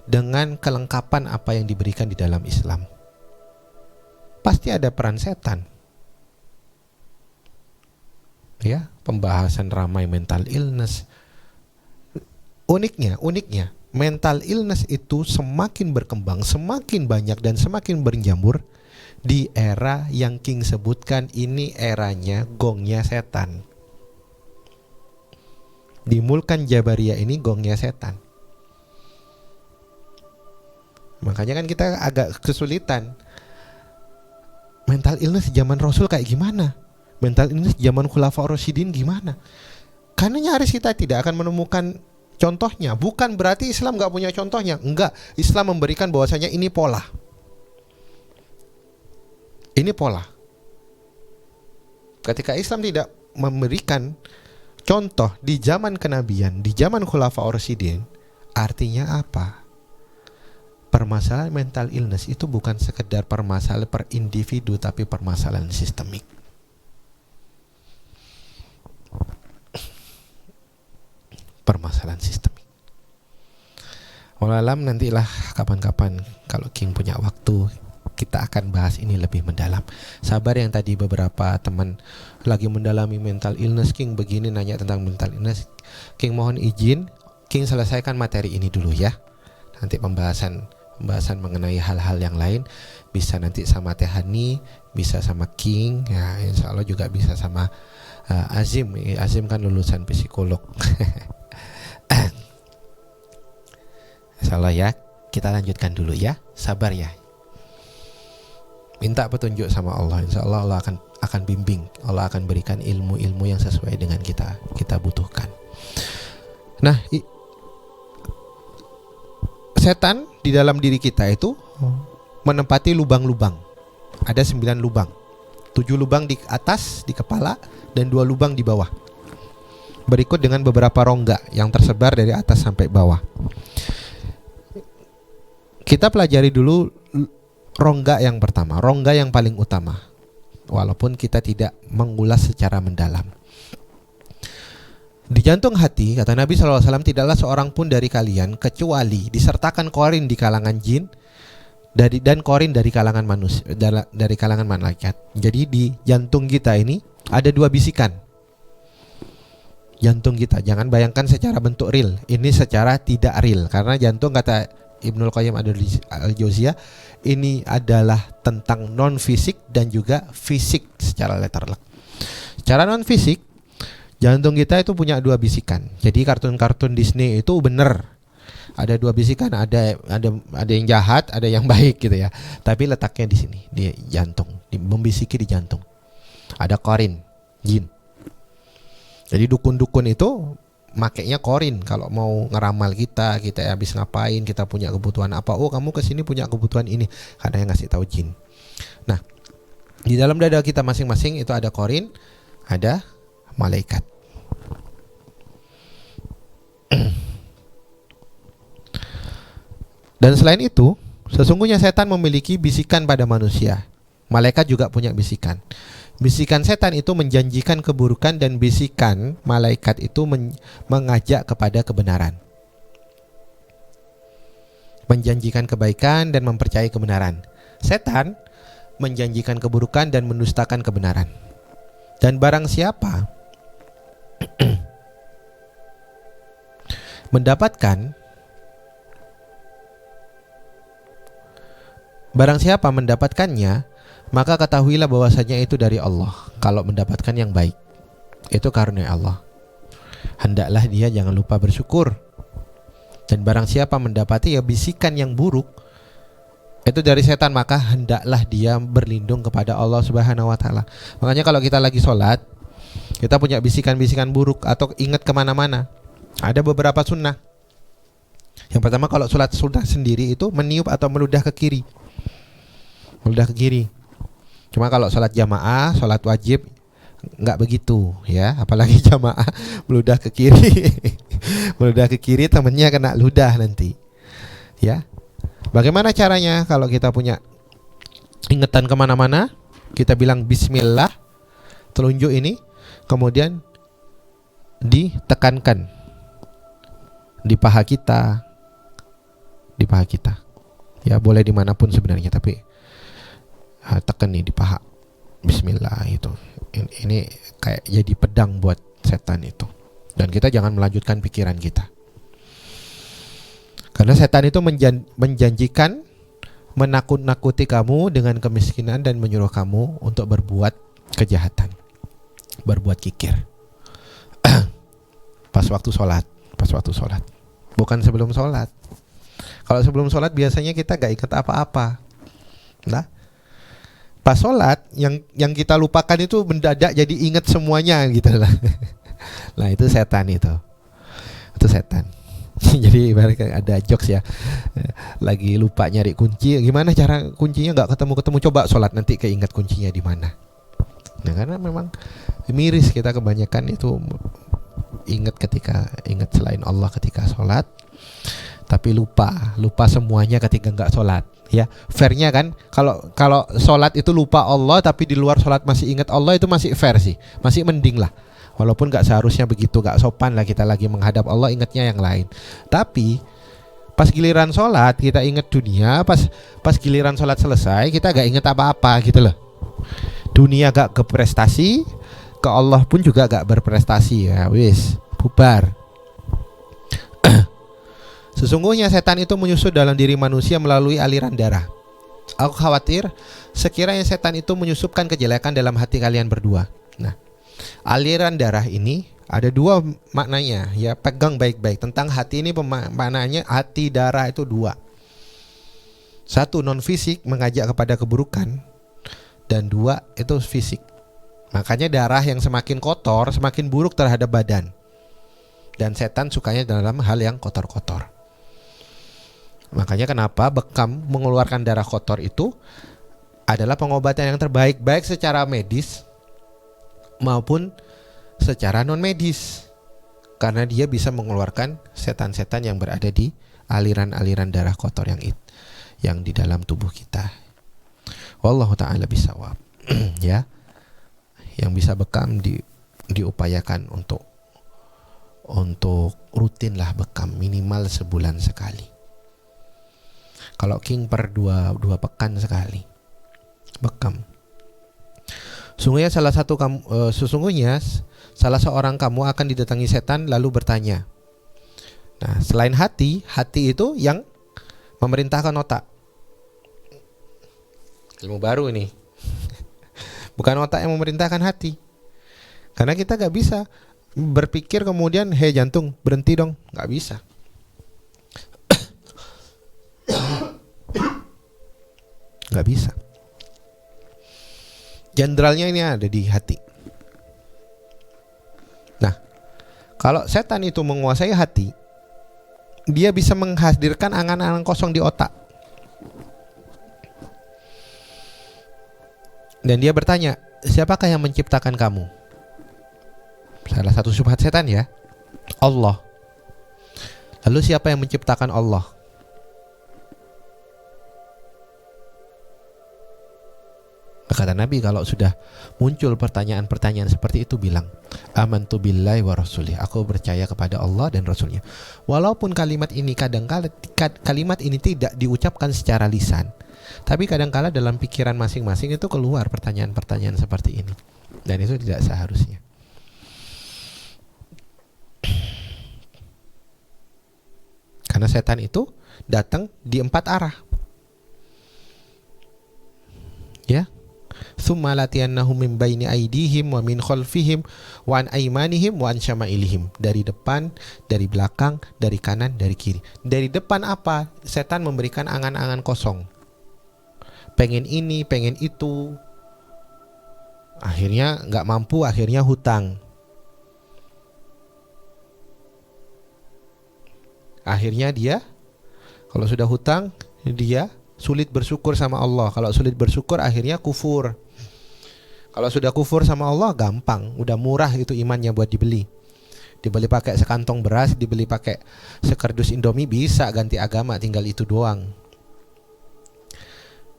Speaker 1: dengan kelengkapan apa yang diberikan di dalam Islam. Pasti ada peran setan. Ya, pembahasan ramai mental illness. Uniknya, mental illness itu semakin berkembang, semakin banyak dan semakin berjamur di era yang King sebutkan ini eranya gongnya setan. Di Mulkan Jabariyah ini gongnya setan. Makanya kan kita agak kesulitan. Mental illness zaman Rasul kayak gimana? Mental illness zaman Khulafaur Rasyidin gimana? Karena nyaris kita tidak akan menemukan contohnya. Bukan berarti Islam gak punya contohnya. Enggak, Islam memberikan bahwasanya ini pola. Ini pola. Ketika Islam tidak memberikan contoh di zaman kenabian, di zaman Khulafaur Rasyidin, artinya apa? Permasalahan mental illness itu bukan sekedar permasalahan per individu, tapi permasalahan sistemik. Permasalahan sistemik. Wallahualam, nantilah kapan-kapan kalau King punya waktu kita akan bahas ini lebih mendalam. Sabar yang tadi beberapa teman lagi mendalami mental illness, King begini nanya tentang mental illness. King mohon izin, King selesaikan materi ini dulu ya. Nanti pembahasan pembahasan mengenai hal-hal yang lain, bisa nanti sama Teh Hani, bisa sama King, ya insya Allah juga bisa sama Azim. Azim kan lulusan psikolog. Insya Allah ya, kita lanjutkan dulu ya, sabar ya. Minta petunjuk sama Allah, insya Allah Allah akan bimbing, Allah akan berikan ilmu-ilmu yang sesuai dengan kita butuhkan. Nah, setan di dalam diri kita itu menempati lubang-lubang. Ada 9 lubang, 7 lubang di atas di kepala dan 2 lubang di bawah. Berikut dengan beberapa rongga yang tersebar dari atas sampai bawah. Kita pelajari dulu rongga yang pertama, rongga yang paling utama, walaupun kita tidak mengulas secara mendalam. Di jantung hati, kata Nabi SAW, tidaklah seorang pun dari kalian kecuali disertakan korin di kalangan jin dan korin dari kalangan manusia, dari kalangan malaikat. Jadi di jantung kita ini ada 2 bisikan. Jantung kita, jangan bayangkan secara bentuk real, ini secara tidak real, karena jantung, kata Ibnul Qayyim al-Jauziyah, ini adalah tentang non fisik dan juga fisik secara letterlek. Secara non fisik, jantung kita itu punya 2 bisikan. Jadi kartun-kartun Disney itu benar ada 2 bisikan, ada yang jahat, ada yang baik gitu ya. Tapi letaknya di sini, di jantung, membisiki di jantung. Ada korin, jin. Jadi dukun-dukun itu makainya korin kalau mau ngeramal kita habis ngapain, kita punya kebutuhan apa, oh kamu kesini punya kebutuhan ini, karena yang ngasih tahu jin. Nah, di dalam dada kita masing-masing itu ada korin, ada malaikat. Dan selain itu, sesungguhnya setan memiliki bisikan pada manusia. Malaikat juga punya bisikan. Bisikan setan itu menjanjikan keburukan dan bisikan malaikat itu mengajak kepada kebenaran. Menjanjikan kebaikan dan mempercayai kebenaran. Setan menjanjikan keburukan dan mendustakan kebenaran. Dan barang siapa mendapatkannya, maka ketahuilah bahwasanya itu dari Allah. Kalau mendapatkan yang baik, itu karunia Allah. Hendaklah dia jangan lupa bersyukur. Dan barang siapa mendapati ya bisikan yang buruk, itu dari setan, maka hendaklah dia berlindung kepada Allah Subhanahu wa ta'ala. Makanya kalau kita lagi sholat, kita punya bisikan-bisikan buruk atau ingat kemana-mana, ada beberapa sunnah. Yang pertama, kalau sholat sunnah sendiri itu meniup atau meludah ke kiri. Meludah ke kiri. Cuma kalau sholat jamaah, sholat wajib nggak begitu ya, apalagi jamaah meludah ke kiri. Meludah ke kiri, temennya kena ludah nanti ya. Bagaimana caranya? Kalau kita punya ingatan kemana-mana, kita bilang bismillah, telunjuk ini, kemudian ditekankan di paha kita, ya boleh dimanapun sebenarnya, tapi tekan nih di paha, bismillah itu. Ini kayak jadi pedang buat setan itu. Dan kita jangan melanjutkan pikiran kita, karena setan itu menjanjikan menakut-nakuti kamu dengan kemiskinan dan menyuruh kamu untuk berbuat kejahatan, berbuat kikir. Pas waktu sholat, bukan sebelum sholat. Kalau sebelum sholat biasanya kita gak ingat apa-apa. Nah, pas sholat yang kita lupakan itu mendadak jadi ingat semuanya gitu lah. Nah itu setan itu setan. Jadi ibaratnya ada jokes ya, lagi lupa nyari kunci, gimana cara kuncinya nggak ketemu, coba sholat nanti keinget kuncinya di mana. Nah karena memang miris kita kebanyakan itu ingat selain Allah ketika sholat, tapi lupa semuanya ketika nggak sholat. Ya, fairnya kan kalau sholat itu lupa Allah tapi di luar sholat masih ingat Allah, itu masih fair sih, masih mending lah. Walaupun gak seharusnya begitu, gak sopan lah kita lagi menghadap Allah ingatnya yang lain. Tapi pas giliran sholat kita ingat dunia, pas giliran sholat selesai kita gak ingat apa-apa gitu loh. Dunia gak keprestasi, ke Allah pun juga gak berprestasi, ya wis bubar. Sesungguhnya setan itu menyusup dalam diri manusia melalui aliran darah. Aku khawatir sekiranya setan itu menyusupkan kejelekan dalam hati kalian berdua. Nah, aliran darah ini ada dua maknanya, ya, pegang baik-baik. Tentang hati ini maknanya hati darah itu dua. Satu non fisik mengajak kepada keburukan, dan dua itu fisik. Makanya darah yang semakin kotor semakin buruk terhadap badan. Dan setan sukanya dalam hal yang kotor-kotor. Makanya kenapa bekam mengeluarkan darah kotor itu adalah pengobatan yang terbaik, baik secara medis maupun secara non medis, karena dia bisa mengeluarkan setan-setan yang berada di aliran-aliran darah kotor yang di dalam tubuh kita. Wallahu ta'ala bisawab. Ya, yang bisa bekam diupayakan untuk rutin lah bekam, minimal sebulan sekali. Kalau king per dua pekan sekali bekam. Sesungguhnya salah seorang kamu akan didatangi setan lalu bertanya. Nah, selain hati itu yang memerintahkan otak. Ilmu baru ini. Bukan otak yang memerintahkan hati. Karena kita gak bisa berpikir kemudian, hei jantung berhenti dong, gak bisa. Gak bisa. Jenderalnya ini ada di hati. Nah, kalau setan itu menguasai hati, dia bisa menghadirkan angan-angan kosong di otak. Dan dia bertanya, siapakah yang menciptakan kamu? Salah satu syubhat setan, ya, Allah. Lalu siapa yang menciptakan Allah? Kata Nabi, kalau sudah muncul pertanyaan-pertanyaan seperti itu, bilang amantu billahi wa rasulih, aku percaya kepada Allah dan Rasulnya. Walaupun kalimat ini kalimat ini tidak diucapkan secara lisan, tapi kadangkala dalam pikiran masing-masing itu keluar pertanyaan-pertanyaan seperti ini. Dan itu tidak seharusnya. Karena setan itu datang di 4 arah. Ya. Tsumma latiyannahum min baini aydihim wa min khalfihim wa an aymanihim wa an syama'ilihim. Dari depan, dari belakang, dari kanan, dari kiri. Dari depan apa? Setan memberikan angan-angan kosong. Pengen ini, pengen itu. Akhirnya gak mampu, akhirnya hutang. Akhirnya dia, kalau sudah hutang, dia sulit bersyukur sama Allah. Kalau sulit bersyukur, akhirnya kufur. Kalau sudah kufur sama Allah, gampang, udah murah itu imannya buat dibeli. Dibeli pakai sekantong beras, dibeli pakai sekardus Indomie, bisa ganti agama, tinggal itu doang.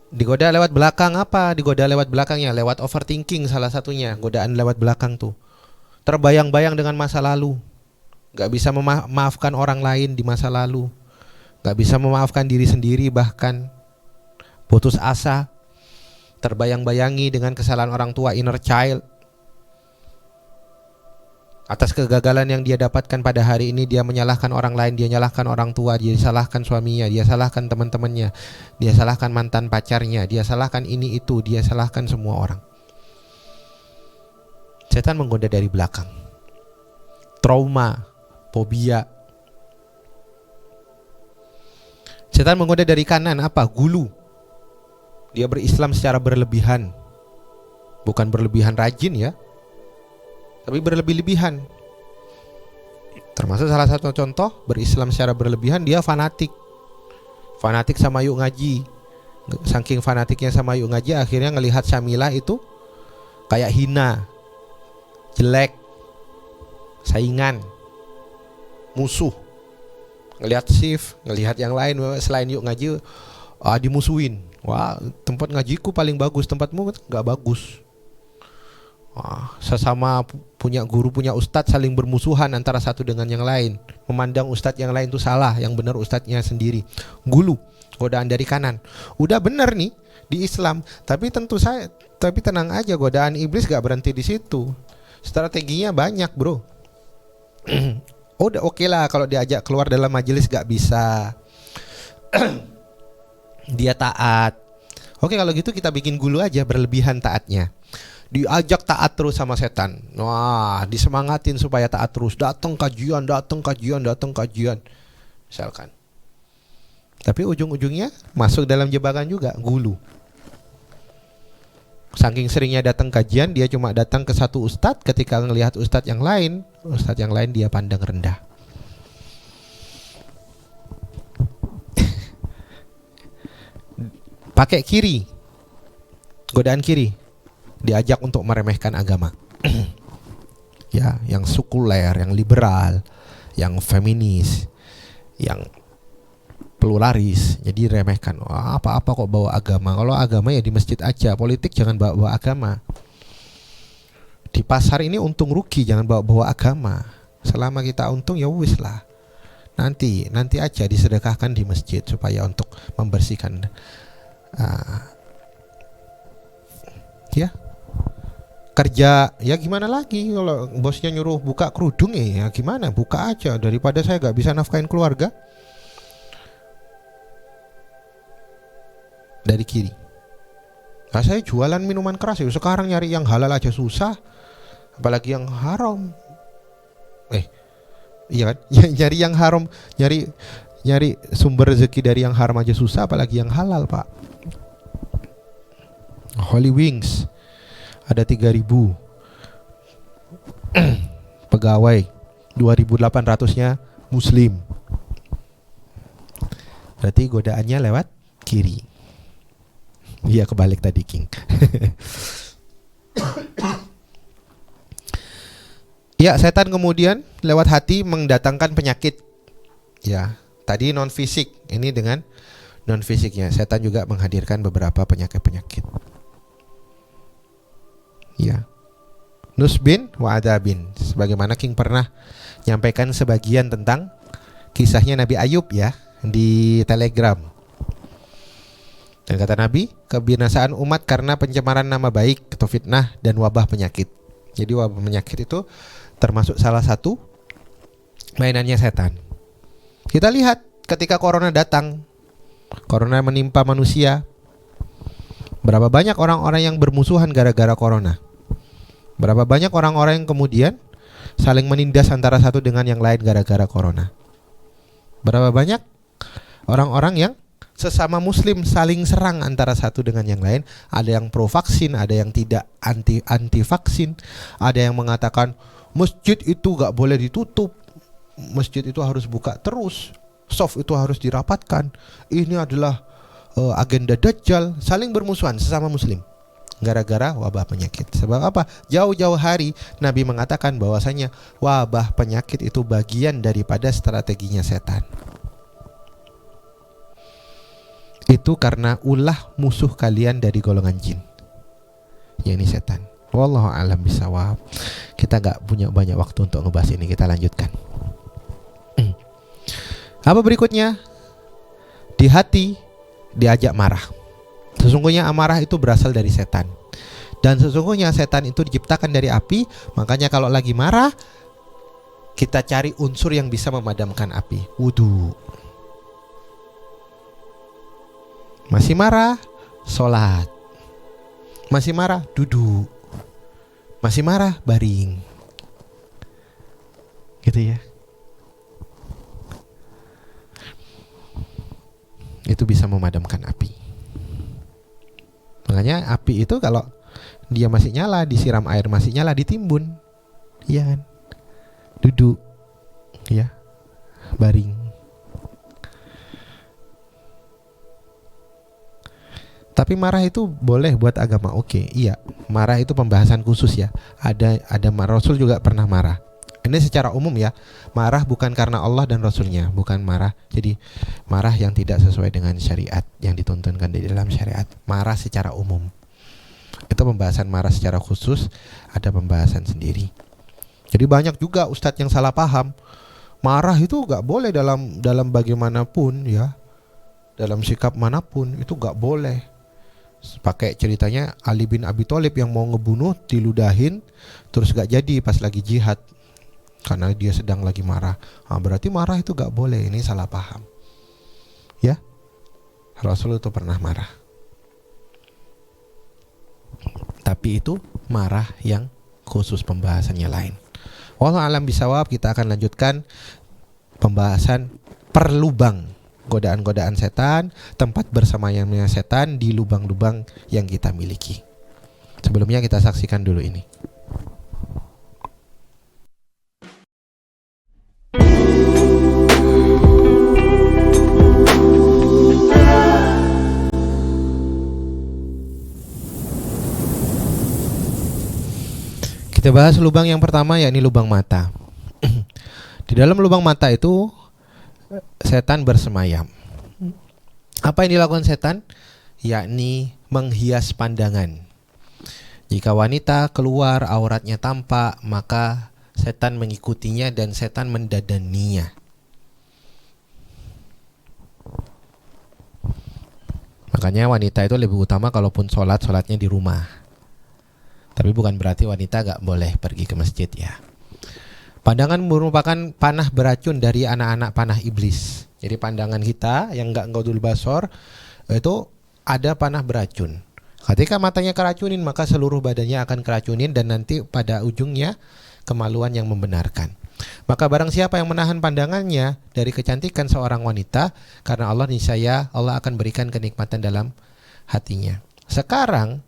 Speaker 1: Digoda lewat belakang apa? Digoda lewat belakangnya, lewat overthinking salah satunya. Godaan lewat belakang tuh, terbayang-bayang dengan masa lalu. Gak bisa memaafkan orang lain di masa lalu. Gak bisa memaafkan diri sendiri, bahkan putus asa, terbayang-bayangi dengan kesalahan orang tua, inner child. Atas kegagalan yang dia dapatkan pada hari ini, dia menyalahkan orang lain, dia menyalahkan orang tua, dia salahkan suaminya, dia salahkan teman-temannya, dia salahkan mantan pacarnya, dia salahkan ini itu, dia salahkan semua orang. Setan menggoda dari belakang. Trauma, fobia. Setan menggoda dari kanan apa? Gulu. Dia berislam secara berlebihan. Bukan berlebihan rajin, ya, tapi berlebih-lebihan. Termasuk salah satu contoh berislam secara berlebihan, dia fanatik. Fanatik sama yuk ngaji. Saking fanatiknya sama yuk ngaji, akhirnya ngelihat Syamilah itu kayak hina, jelek, saingan, musuh. Ngelihat Sif, ngelihat yang lain selain yuk ngaji, dimusuhin. Wah, tempat ngajiku paling bagus, tempatmu gak bagus. Wah, sesama punya guru, punya ustadz saling bermusuhan antara satu dengan yang lain. Memandang ustadz yang lain itu salah, yang benar ustadznya sendiri. Gulu, godaan dari kanan. Udah benar nih di Islam, tapi tapi tenang aja, godaan iblis gak berhenti di situ. Strateginya banyak, bro. udah oke lah kalau diajak keluar dalam majelis gak bisa. Dia taat. Oke, kalau gitu kita bikin gulu aja, berlebihan taatnya. Diajak taat terus sama setan. Wah, disemangatin supaya taat terus. Datang kajian, datang kajian, datang kajian. Misalkan. Tapi ujung-ujungnya masuk dalam jebakan juga, gulu. Saking seringnya datang kajian, dia cuma datang ke satu ustadz. Ketika ngelihat ustadz yang lain dia pandang rendah. Pakai kiri, godaan kiri, diajak untuk meremehkan agama. Ya, yang sekuler, yang liberal, yang feminis, yang pluralis, jadi remehkan. Wah, apa-apa kok bawa agama. Kalau agama ya di masjid aja, politik jangan bawa agama. Di pasar ini untung rugi, jangan bawa agama. Selama kita untung ya wis lah. Nanti aja disedekahkan di masjid supaya untuk membersihkan. Ya, kerja ya gimana lagi kalau bosnya nyuruh buka kerudung ya gimana, buka aja daripada saya gak bisa nafkahin keluarga. Dari kiri. Nah, saya jualan minuman keras ya. Sekarang nyari yang halal aja susah, apalagi yang haram. Iya kan? Nyari yang haram, nyari sumber rezeki dari yang haram aja susah, apalagi yang halal, Pak. Holy Wings ada 3.000 pegawai, 2.800-nya muslim. Berarti godaannya lewat kiri. Iya, kebalik tadi, King. Ya, setan kemudian lewat hati mendatangkan penyakit. Ya, tadi non fisik, ini dengan non fisiknya. Setan juga menghadirkan beberapa penyakit-penyakit. Ya. Nusbin wa adabin. Sebagaimana King pernah nyampaikan sebagian tentang kisahnya Nabi Ayub ya di Telegram. Dan kata Nabi, kebinasaan umat karena pencemaran nama baik atau fitnah dan wabah penyakit. Jadi wabah penyakit itu termasuk salah satu mainannya setan. Kita lihat ketika corona datang, corona menimpa manusia, berapa banyak orang-orang yang bermusuhan gara-gara corona. Berapa banyak orang-orang yang kemudian saling menindas antara satu dengan yang lain gara-gara corona. Berapa banyak orang-orang yang sesama muslim saling serang antara satu dengan yang lain. Ada yang pro vaksin, ada yang tidak anti vaksin, ada yang mengatakan masjid itu gak boleh ditutup, masjid itu harus buka terus, soft itu harus dirapatkan, ini adalah agenda Dajjal. Saling bermusuhan sesama muslim gara-gara wabah penyakit. Sebab apa? Jauh-jauh hari Nabi mengatakan bahwasanya wabah penyakit itu bagian daripada strateginya setan. Itu karena ulah musuh kalian dari golongan jin, yakni setan. Wallahu a'lam bishawab. Kita gak punya banyak waktu untuk ngebahas ini, kita lanjutkan. Apa berikutnya? Di hati diajak marah. Sesungguhnya amarah itu berasal dari setan. Dan sesungguhnya setan itu diciptakan dari api. Makanya kalau lagi marah, kita cari unsur yang bisa memadamkan api. Wudu. Masih marah, sholat. Masih marah, duduk. Masih marah, baring. Gitu ya. Itu bisa memadamkan api. Makanya api itu kalau dia masih nyala, disiram air masih nyala, ditimbun. Iya kan? Duduk. Ya. Baring. Tapi marah itu boleh buat agama, oke, iya. Marah itu pembahasan khusus ya. Ada Rasul juga pernah marah. Ini secara umum ya. Marah bukan karena Allah dan Rasulnya, bukan marah. Jadi marah yang tidak sesuai dengan syariat yang dituntunkan di dalam syariat. Marah secara umum. Itu pembahasan marah secara khusus, ada pembahasan sendiri. Jadi banyak juga ustadz yang salah paham. Marah itu gak boleh dalam bagaimanapun ya. Dalam sikap manapun itu gak boleh. Pakai ceritanya Ali bin Abi Thalib yang mau ngebunuh, diludahin, terus gak jadi pas lagi jihad. karena dia sedang lagi marah. Berarti marah itu gak boleh, ini salah paham. Ya, Rasul itu pernah marah, tapi itu marah yang khusus, pembahasannya lain. Wallahu a'lam bishawab. Kita akan lanjutkan pembahasan per lubang, godaan-godaan setan, tempat bersemayamnya setan di lubang-lubang yang kita miliki. Sebelumnya kita saksikan dulu ini. Kita bahas lubang yang pertama, yakni lubang mata. Di dalam lubang mata itu setan bersemayam. Apa yang dilakukan setan? Yakni menghias pandangan. Jika wanita keluar auratnya tampak, maka setan mengikutinya dan setan mendadaninya. Makanya wanita itu lebih utama kalaupun sholatnya di rumah. Tapi bukan berarti wanita gak boleh pergi ke masjid ya. Pandangan merupakan panah beracun dari anak-anak panah iblis. Jadi pandangan kita yang gak ngodul basor itu ada panah beracun. Ketika matanya keracunin, maka seluruh badannya akan keracunin dan nanti pada ujungnya kemaluan yang membenarkan. Maka barang siapa yang menahan pandangannya dari kecantikan seorang wanita, karena Allah niscaya Allah akan berikan kenikmatan dalam hatinya. Sekarang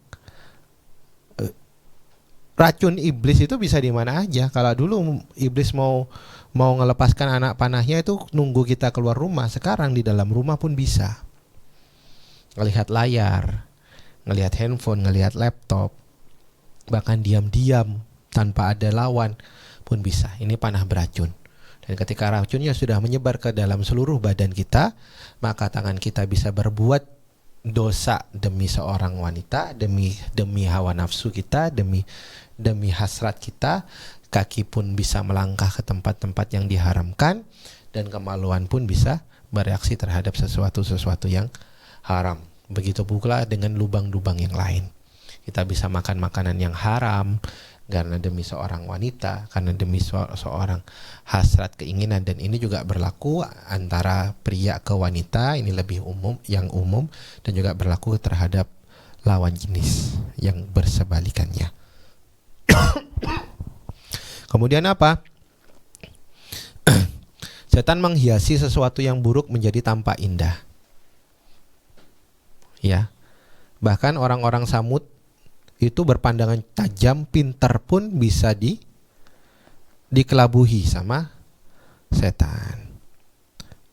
Speaker 1: racun iblis itu bisa di mana aja. Kalau dulu iblis mau melepaskan anak panahnya itu nunggu kita keluar rumah. Sekarang di dalam rumah pun bisa. Ngelihat layar, ngelihat handphone, ngelihat laptop, bahkan diam-diam tanpa ada lawan pun bisa. Ini panah beracun. Dan ketika racunnya sudah menyebar ke dalam seluruh badan kita, maka tangan kita bisa berbuat dosa demi seorang wanita, demi hawa nafsu kita, demi hasrat kita. Kaki pun bisa melangkah ke tempat-tempat yang diharamkan, dan kemaluan pun bisa bereaksi terhadap sesuatu yang haram. Begitu pula dengan lubang-lubang yang lain. Kita bisa makan makanan yang haram karena demi seorang wanita, karena demi seorang hasrat keinginan. Dan ini juga berlaku antara pria ke wanita, ini lebih umum, dan juga berlaku terhadap lawan jenis yang bersebalikannya. Kemudian apa? Setan menghiasi sesuatu yang buruk menjadi tampak indah. Ya. Bahkan orang-orang Samud itu berpandangan tajam, pintar pun bisa dikelabuhi sama setan.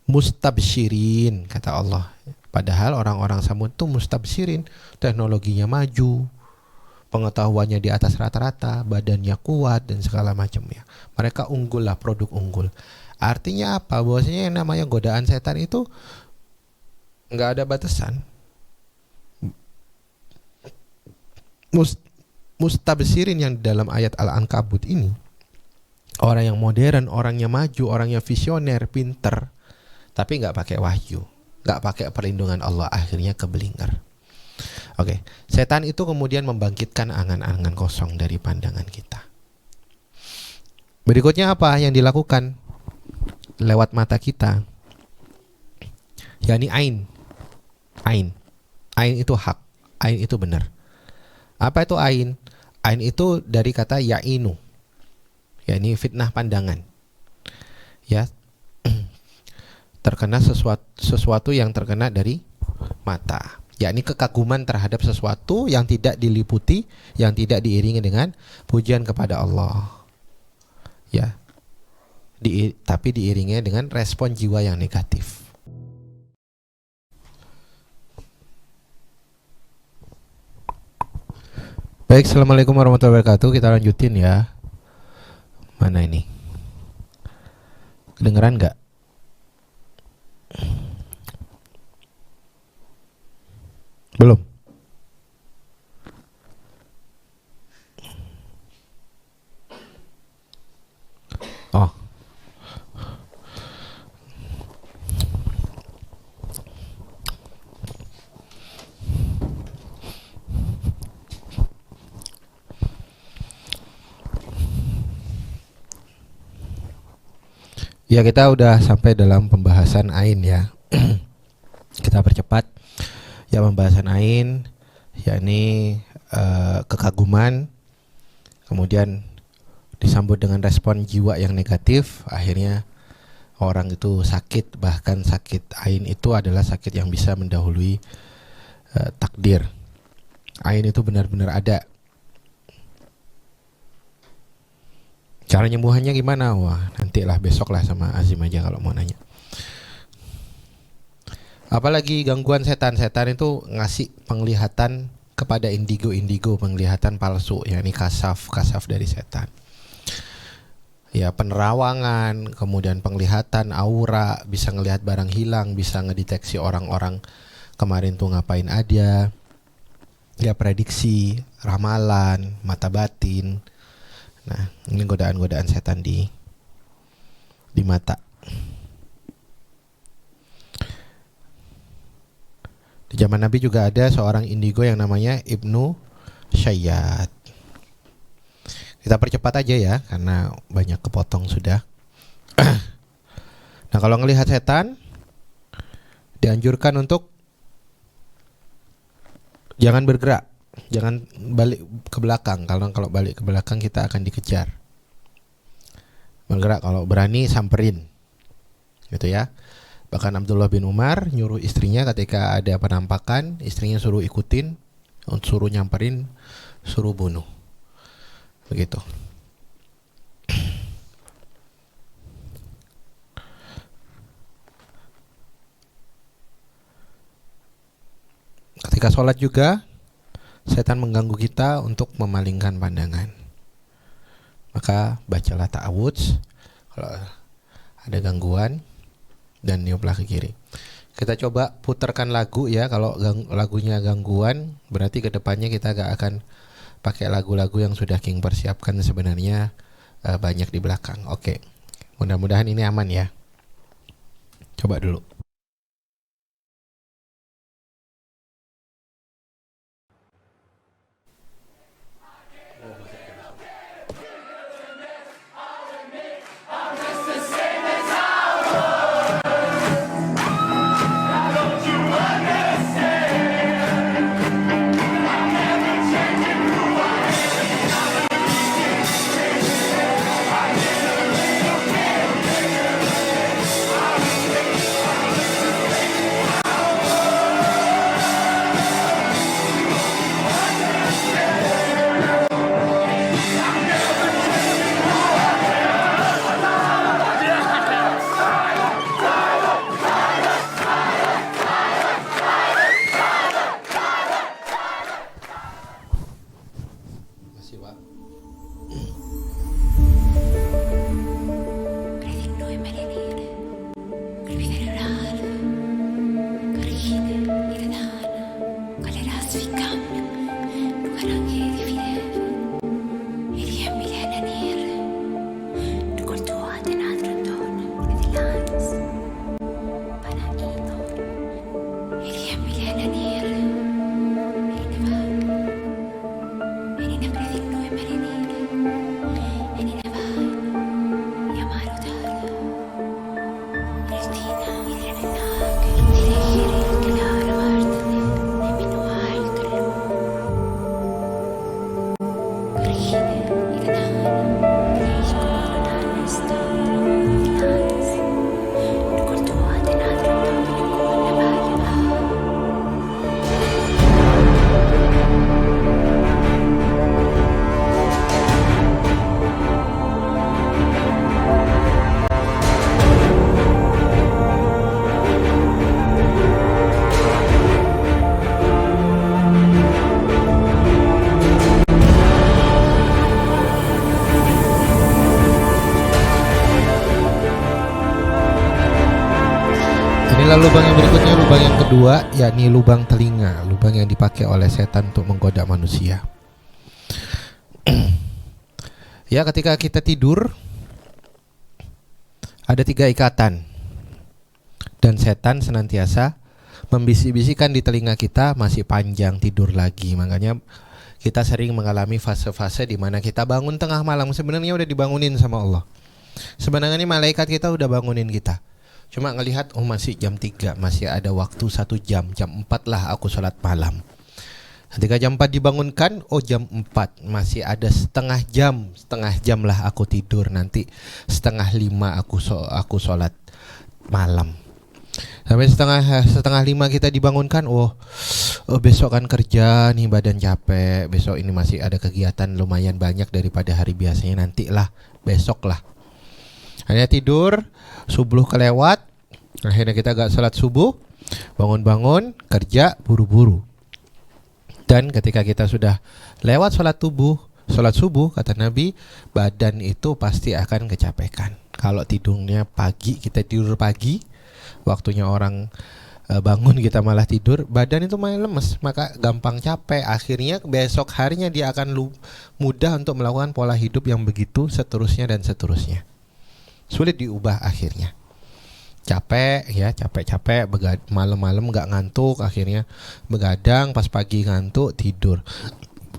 Speaker 1: Mustabsyirin, kata Allah. Padahal orang-orang Samud itu mustabsyirin, teknologinya maju, pengetahuannya di atas rata-rata, badannya kuat dan segala macamnya. Mereka unggul lah, produk unggul. Artinya apa? Bahwasanya yang namanya godaan setan itu nggak ada batasan. Mustabsyirin yang dalam ayat Al-Ankabut ini, orang yang modern, orangnya maju, orangnya visioner, pinter, tapi nggak pakai wahyu, nggak pakai perlindungan Allah, akhirnya keblinger. Oke, setan itu kemudian membangkitkan angan-angan kosong dari pandangan kita. Berikutnya apa yang dilakukan lewat mata kita? yakni ain. Ain itu hak, ain itu benar. Apa itu ain? Ain itu dari kata ya'inu, yakni fitnah pandangan. Ya, terkena sesuatu yang terkena dari mata, yakni kekaguman terhadap sesuatu yang tidak diliputi, yang tidak diiringi dengan pujian kepada Allah. Ya, tapi diiringi dengan respon jiwa yang negatif. Baik, assalamualaikum warahmatullahi wabarakatuh. Kita lanjutin ya. Mana ini? Kedengeran nggak? Belum? Oh. Ya, kita udah sampai dalam pembahasan ain ya. Kita percepat. Ya, pembahasan ain yakni kekaguman, kemudian disambut dengan respon jiwa yang negatif, akhirnya orang itu sakit. Bahkan sakit ain itu adalah sakit yang bisa mendahului takdir. Ain itu benar-benar ada. Cara nyembuhannya gimana? Wah, nantilah, besok lah sama Azim aja kalau mau nanya. Apalagi gangguan setan. Setan itu ngasih penglihatan kepada indigo, penglihatan palsu, yakni kasaf dari setan. Ya, penerawangan, kemudian penglihatan aura, bisa ngelihat barang hilang, bisa ngedeteksi orang-orang kemarin tuh ngapain aja. Ya, prediksi, ramalan, mata batin. Nah, ini godaan-godaan setan di mata. Di zaman Nabi juga ada seorang indigo yang namanya Ibnu Syayyad. Kita percepat aja ya, karena banyak kepotong sudah. Nah, kalau ngelihat setan, dianjurkan untuk jangan bergerak. Jangan balik ke belakang. Kalau balik ke belakang kita akan dikejar. Bergerak kalau berani, samperin. Gitu ya. Bahkan Abdullah bin Umar nyuruh istrinya ketika ada penampakan, istrinya suruh ikutin, suruh nyamperin, suruh bunuh. Begitu. Ketika sholat juga, setan mengganggu kita untuk memalingkan pandangan. Maka bacalah ta'awudz kalau ada gangguan dan niuplah ke kiri. Kita coba putarkan lagu ya. Kalau lagunya gangguan, berarti kedepannya kita gak akan pakai lagu-lagu yang sudah King persiapkan sebenarnya banyak di belakang. Oke, mudah-mudahan ini aman ya. Coba dulu. Inilah lubang yang berikutnya, lubang yang kedua, yakni lubang telinga, lubang yang dipakai oleh setan untuk menggoda manusia. Ya, ketika kita tidur ada 3 ikatan, dan setan senantiasa membisik-bisikan di telinga kita, masih panjang, tidur lagi. Makanya kita sering mengalami fase-fase di mana kita bangun tengah malam, sebenarnya udah dibangunin sama Allah. Sebenarnya ini malaikat kita udah bangunin kita. Cuma ngelihat, oh masih jam 3, masih ada waktu 1 jam. Jam 4 lah aku sholat malam. Ketika jam 4 dibangunkan, oh jam 4 masih ada setengah jam lah aku tidur. Nanti setengah 5 aku sholat malam. Sampai setengah 5 kita dibangunkan, oh besok kan kerja nih, badan capek. Besok ini masih ada kegiatan lumayan banyak daripada hari biasanya. Nantilah, besok lah. Hanya tidur, subuh kelewat. Akhirnya kita gak sholat subuh. Bangun-bangun, kerja, buru-buru. Dan ketika kita sudah lewat sholat subuh, kata Nabi, badan itu pasti akan kecapekan. Kalau tidurnya pagi, kita tidur pagi, waktunya orang bangun kita malah tidur, badan itu malah lemes, maka gampang capek. Akhirnya besok harinya dia akan mudah untuk melakukan pola hidup yang begitu, seterusnya dan seterusnya. Sulit diubah akhirnya. Capek, malam-malam nggak ngantuk, akhirnya begadang, pas pagi ngantuk, tidur,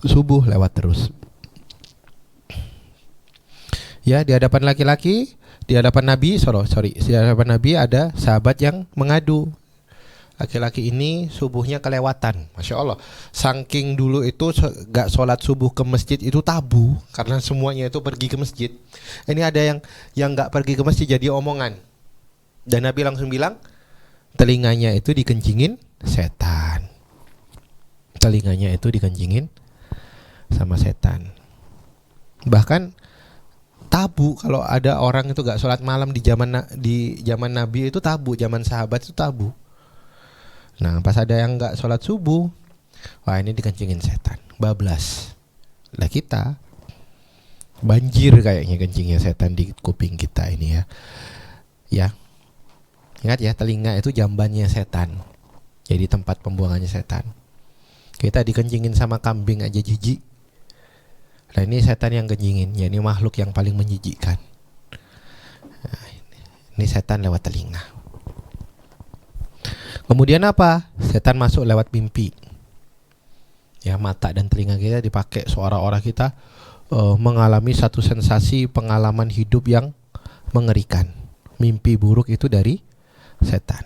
Speaker 1: subuh lewat terus. Ya, di hadapan laki-laki, di hadapan Nabi, di hadapan Nabi ada sahabat yang mengadu. Laki-laki ini subuhnya kelewatan, masya Allah. Saking dulu itu gak sholat subuh ke masjid itu tabu, karena semuanya itu pergi ke masjid. Ini ada yang gak pergi ke masjid jadi omongan. Dan Nabi langsung bilang, telinganya itu dikencingin setan. Telinganya itu dikencingin sama setan. Bahkan tabu kalau ada orang itu gak sholat malam di zaman Nabi itu tabu, zaman sahabat itu tabu. Nah pas ada yang gak sholat subuh, wah ini dikencingin setan, bablas. Lah kita banjir kayaknya kencingnya setan di kuping kita ini ya. Ya, ingat ya, telinga itu jambannya setan, jadi tempat pembuangannya setan. Kita dikencingin sama kambing aja jijik. Nah ini setan yang kencingin, ya ini makhluk yang paling menjijikkan. Nah, ini setan lewat telinga. Kemudian apa? Setan masuk lewat mimpi. Ya, mata dan telinga kita dipakai seolah-olah kita mengalami satu sensasi pengalaman hidup yang mengerikan. Mimpi buruk itu dari setan.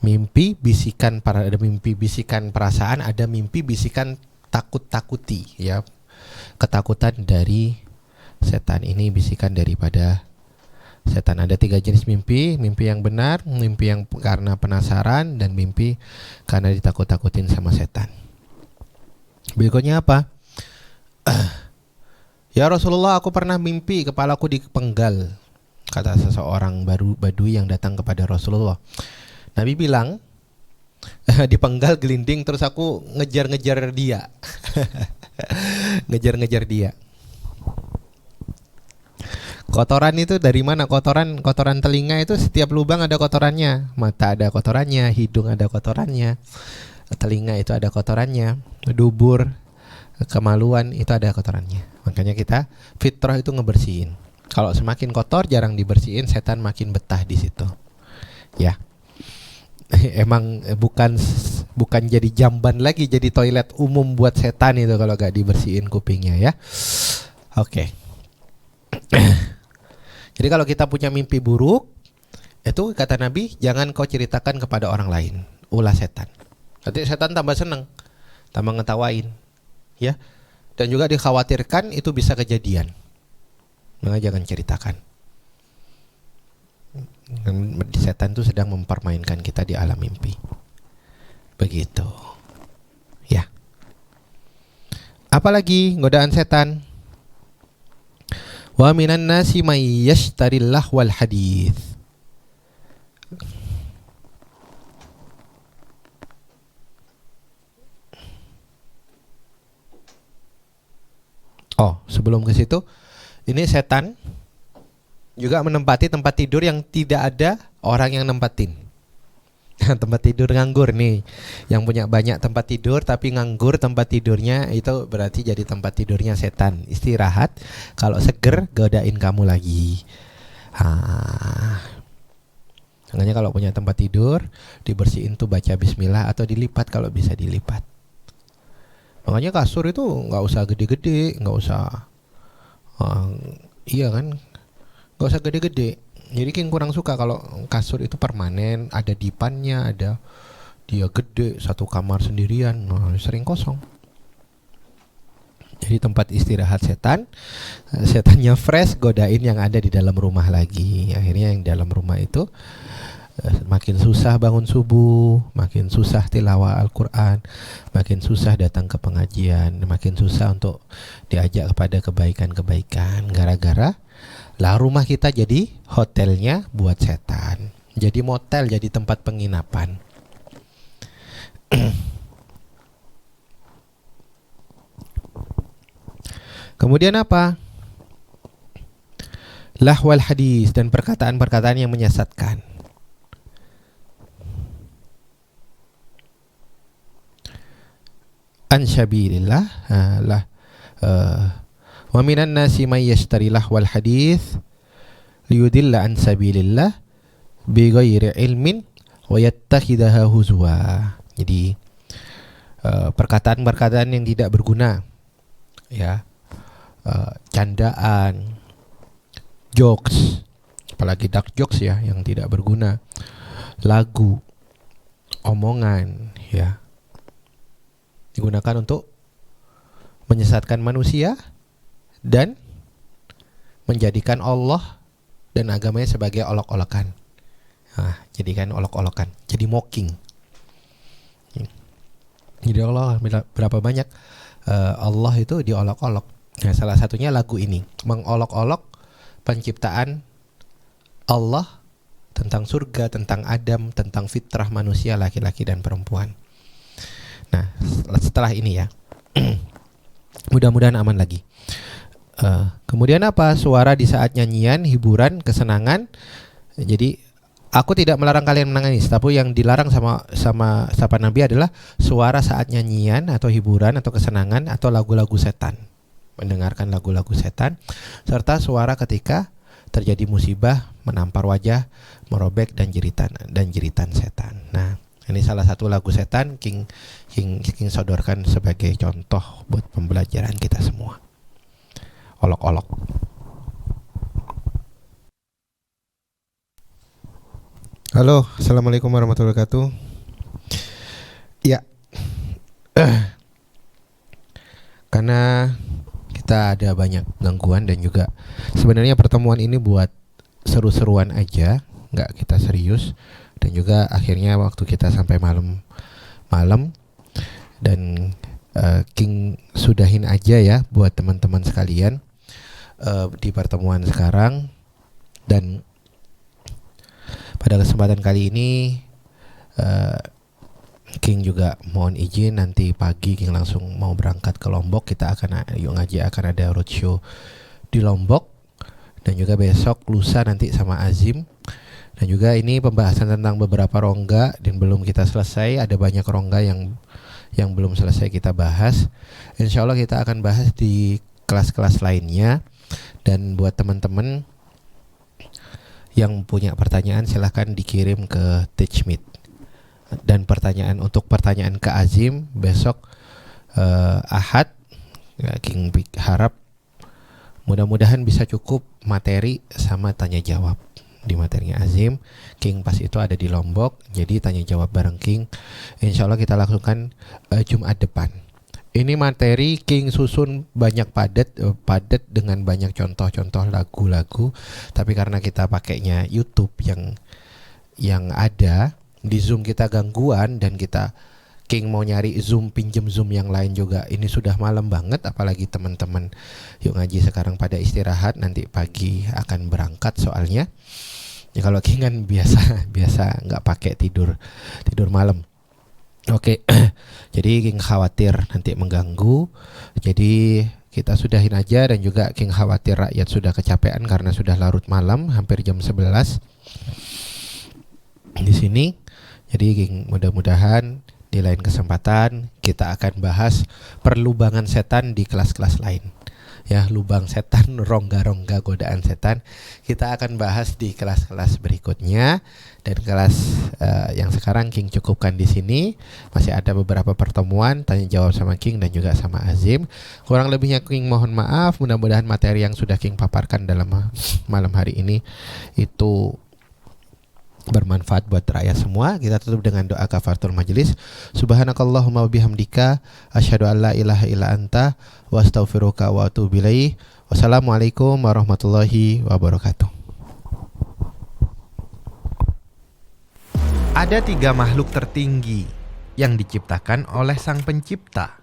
Speaker 1: Mimpi bisikan ada mimpi bisikan perasaan, ada mimpi bisikan takut-takuti, ya. Ketakutan dari setan ini bisikan daripada setan. Ada 3 jenis mimpi. Mimpi yang benar, mimpi yang karena penasaran, dan mimpi karena ditakut-takutin sama setan. Berikutnya apa? Ya Rasulullah, aku pernah mimpi kepalaku dipenggal, kata seseorang badui yang datang kepada Rasulullah. Nabi bilang, dipenggal gelinding, terus aku ngejar-ngejar dia. Ngejar-ngejar dia. Kotoran itu dari mana? Kotoran telinga itu setiap lubang ada kotorannya. Mata ada kotorannya, hidung ada kotorannya, telinga itu ada kotorannya, dubur, kemaluan itu ada kotorannya. Makanya kita fitrah itu ngebersihin. Kalau semakin kotor jarang dibersihin, setan makin betah di situ. Ya. Emang bukan jadi jamban lagi, jadi toilet umum buat setan itu kalau gak dibersihin kupingnya ya. Oke. Jadi kalau kita punya mimpi buruk, itu kata Nabi, jangan kau ceritakan kepada orang lain, ulah setan. Nanti setan tambah seneng, tambah ngetawain, ya. Dan juga dikhawatirkan itu bisa kejadian. Maka jangan ceritakan. Setan itu sedang mempermainkan kita di alam mimpi. Begitu. Ya. Apalagi godaan setan? Wa minan nasi may yashtaril lahwal hadits. Oh, sebelum ke situ, ini setan juga menempati tempat tidur yang tidak ada orang yang nempatin. Tempat tidur nganggur nih, yang punya banyak tempat tidur tapi nganggur tempat tidurnya, itu berarti jadi tempat tidurnya setan. Istirahat, kalau seger godain kamu lagi. Makanya kalau punya tempat tidur, dibersihin tuh, baca bismillah atau dilipat kalau bisa dilipat. Makanya kasur itu nggak usah gede-gede, nggak usah, iya kan, Gak usah gede-gede. Jadi King kurang suka kalau kasur itu permanen, ada dipannya, ada dia gede, satu kamar sendirian, nah, sering kosong. Jadi tempat istirahat setan, setannya fresh, godain yang ada di dalam rumah lagi. Akhirnya yang dalam rumah itu makin susah bangun subuh, makin susah tilawah Al-Quran, makin susah datang ke pengajian, makin susah untuk diajak kepada kebaikan-kebaikan. Gara-gara lah rumah kita jadi hotelnya buat setan, jadi motel, jadi tempat penginapan. Kemudian apa? Lahwal hadis, dan perkataan-perkataan yang menyesatkan. An syabilillah, wa minan nasi may yashtari lahwal hadis liyudilla an sabilillah bighairi ilmin wa yattakhidaha huzwa. Jadi perkataan-perkataan yang tidak berguna, ya, candaan, jokes, apalagi dark jokes ya, yang tidak berguna, lagu, omongan, ya, digunakan untuk menyesatkan manusia dan menjadikan Allah dan agamanya sebagai olok-olokan. Nah, jadikan olok-olokan, jadi mocking. Jadi Allah berapa banyak Allah itu diolok-olok. Nah, salah satunya lagu ini mengolok-olok penciptaan Allah, tentang surga, tentang Adam, tentang fitrah manusia laki-laki dan perempuan. Nah, setelah ini ya, mudah-mudahan aman lagi. Kemudian apa? Suara di saat nyanyian, hiburan, kesenangan. Jadi aku tidak melarang kalian menangis, tapi yang dilarang sama sabda Nabi adalah suara saat nyanyian atau hiburan atau kesenangan atau lagu-lagu setan. Mendengarkan lagu-lagu setan, serta suara ketika terjadi musibah, menampar wajah, merobek dan jeritan setan. Nah, ini salah satu lagu setan King sodorkan sebagai contoh buat pembelajaran kita semua. Olok-olok. Halo, assalamualaikum warahmatullahi wabarakatuh. Ya, karena kita ada banyak gangguan dan juga sebenarnya pertemuan ini buat seru-seruan aja, nggak kita serius. Dan juga akhirnya waktu kita sampai malam dan King sudahin aja ya buat teman-teman sekalian di pertemuan sekarang. Dan pada kesempatan kali ini King juga mohon izin, nanti pagi King langsung mau berangkat ke Lombok. Kita akan Yuk Ngaji akan ada roadshow di Lombok, dan juga besok lusa nanti sama Azim. Dan juga ini pembahasan tentang beberapa rongga dan belum kita selesai. Ada banyak rongga yang belum selesai kita bahas. Insya Allah kita akan bahas di kelas-kelas lainnya. Dan buat teman-teman yang punya pertanyaan silahkan dikirim ke Teachmeet. Dan untuk pertanyaan ke Azim besok Ahad, ya, King harap mudah-mudahan bisa cukup materi sama tanya jawab. Di materinya Azim, King pas itu ada di Lombok, jadi tanya jawab bareng King. Insya Allah kita lakukan Jumat depan. Ini materi King susun banyak padat dengan banyak contoh-contoh lagu-lagu. Tapi karena kita pakainya YouTube yang ada di Zoom kita gangguan, dan kita King mau nyari Zoom, pinjem Zoom yang lain juga. Ini sudah malam banget, apalagi teman-teman Yuk Ngaji sekarang pada istirahat, nanti pagi akan berangkat soalnya. Ya kalau King kan biasa nggak pakai tidur malam. Oke. Jadi King khawatir nanti mengganggu. Jadi kita sudahin aja, dan juga King khawatir rakyat sudah kecapean karena sudah larut malam, hampir jam 11 di sini. Jadi King mudah-mudahan di lain kesempatan kita akan bahas perlubangan setan di kelas-kelas lain. ya, lubang setan, rongga-rongga godaan setan. Kita akan bahas di kelas-kelas berikutnya, dan kelas yang sekarang King cukupkan di sini. Masih ada beberapa pertemuan tanya jawab sama King dan juga sama Azim. Kurang lebihnya King mohon maaf. Mudah-mudahan materi yang sudah King paparkan dalam malam hari ini itu bermanfaat buat rakyat semua. Kita tutup dengan doa kafaratul majelis. Subhanakallahumma wa bihamdika asyhadu an la ilaha illa anta wa astaghfiruka wa atubu ilaik. Wassalamualaikum warahmatullahi wabarakatuh. Ada 3 makhluk tertinggi yang diciptakan oleh Sang Pencipta.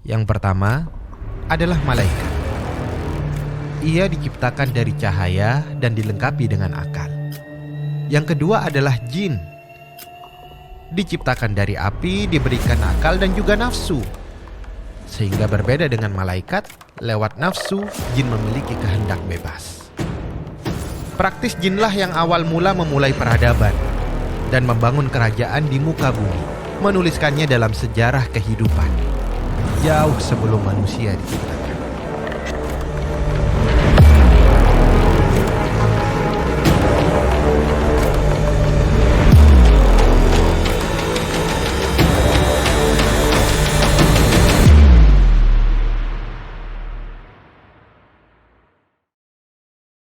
Speaker 1: Yang pertama adalah malaikat. Ia diciptakan dari cahaya dan dilengkapi dengan akal. Yang kedua adalah jin. Diciptakan dari api, diberikan akal dan juga nafsu. Sehingga berbeda dengan malaikat, lewat nafsu, jin memiliki kehendak bebas. Praktis jinlah yang awal mula memulai peradaban dan membangun kerajaan di muka bumi, menuliskannya dalam sejarah kehidupan jauh sebelum manusia diciptakan.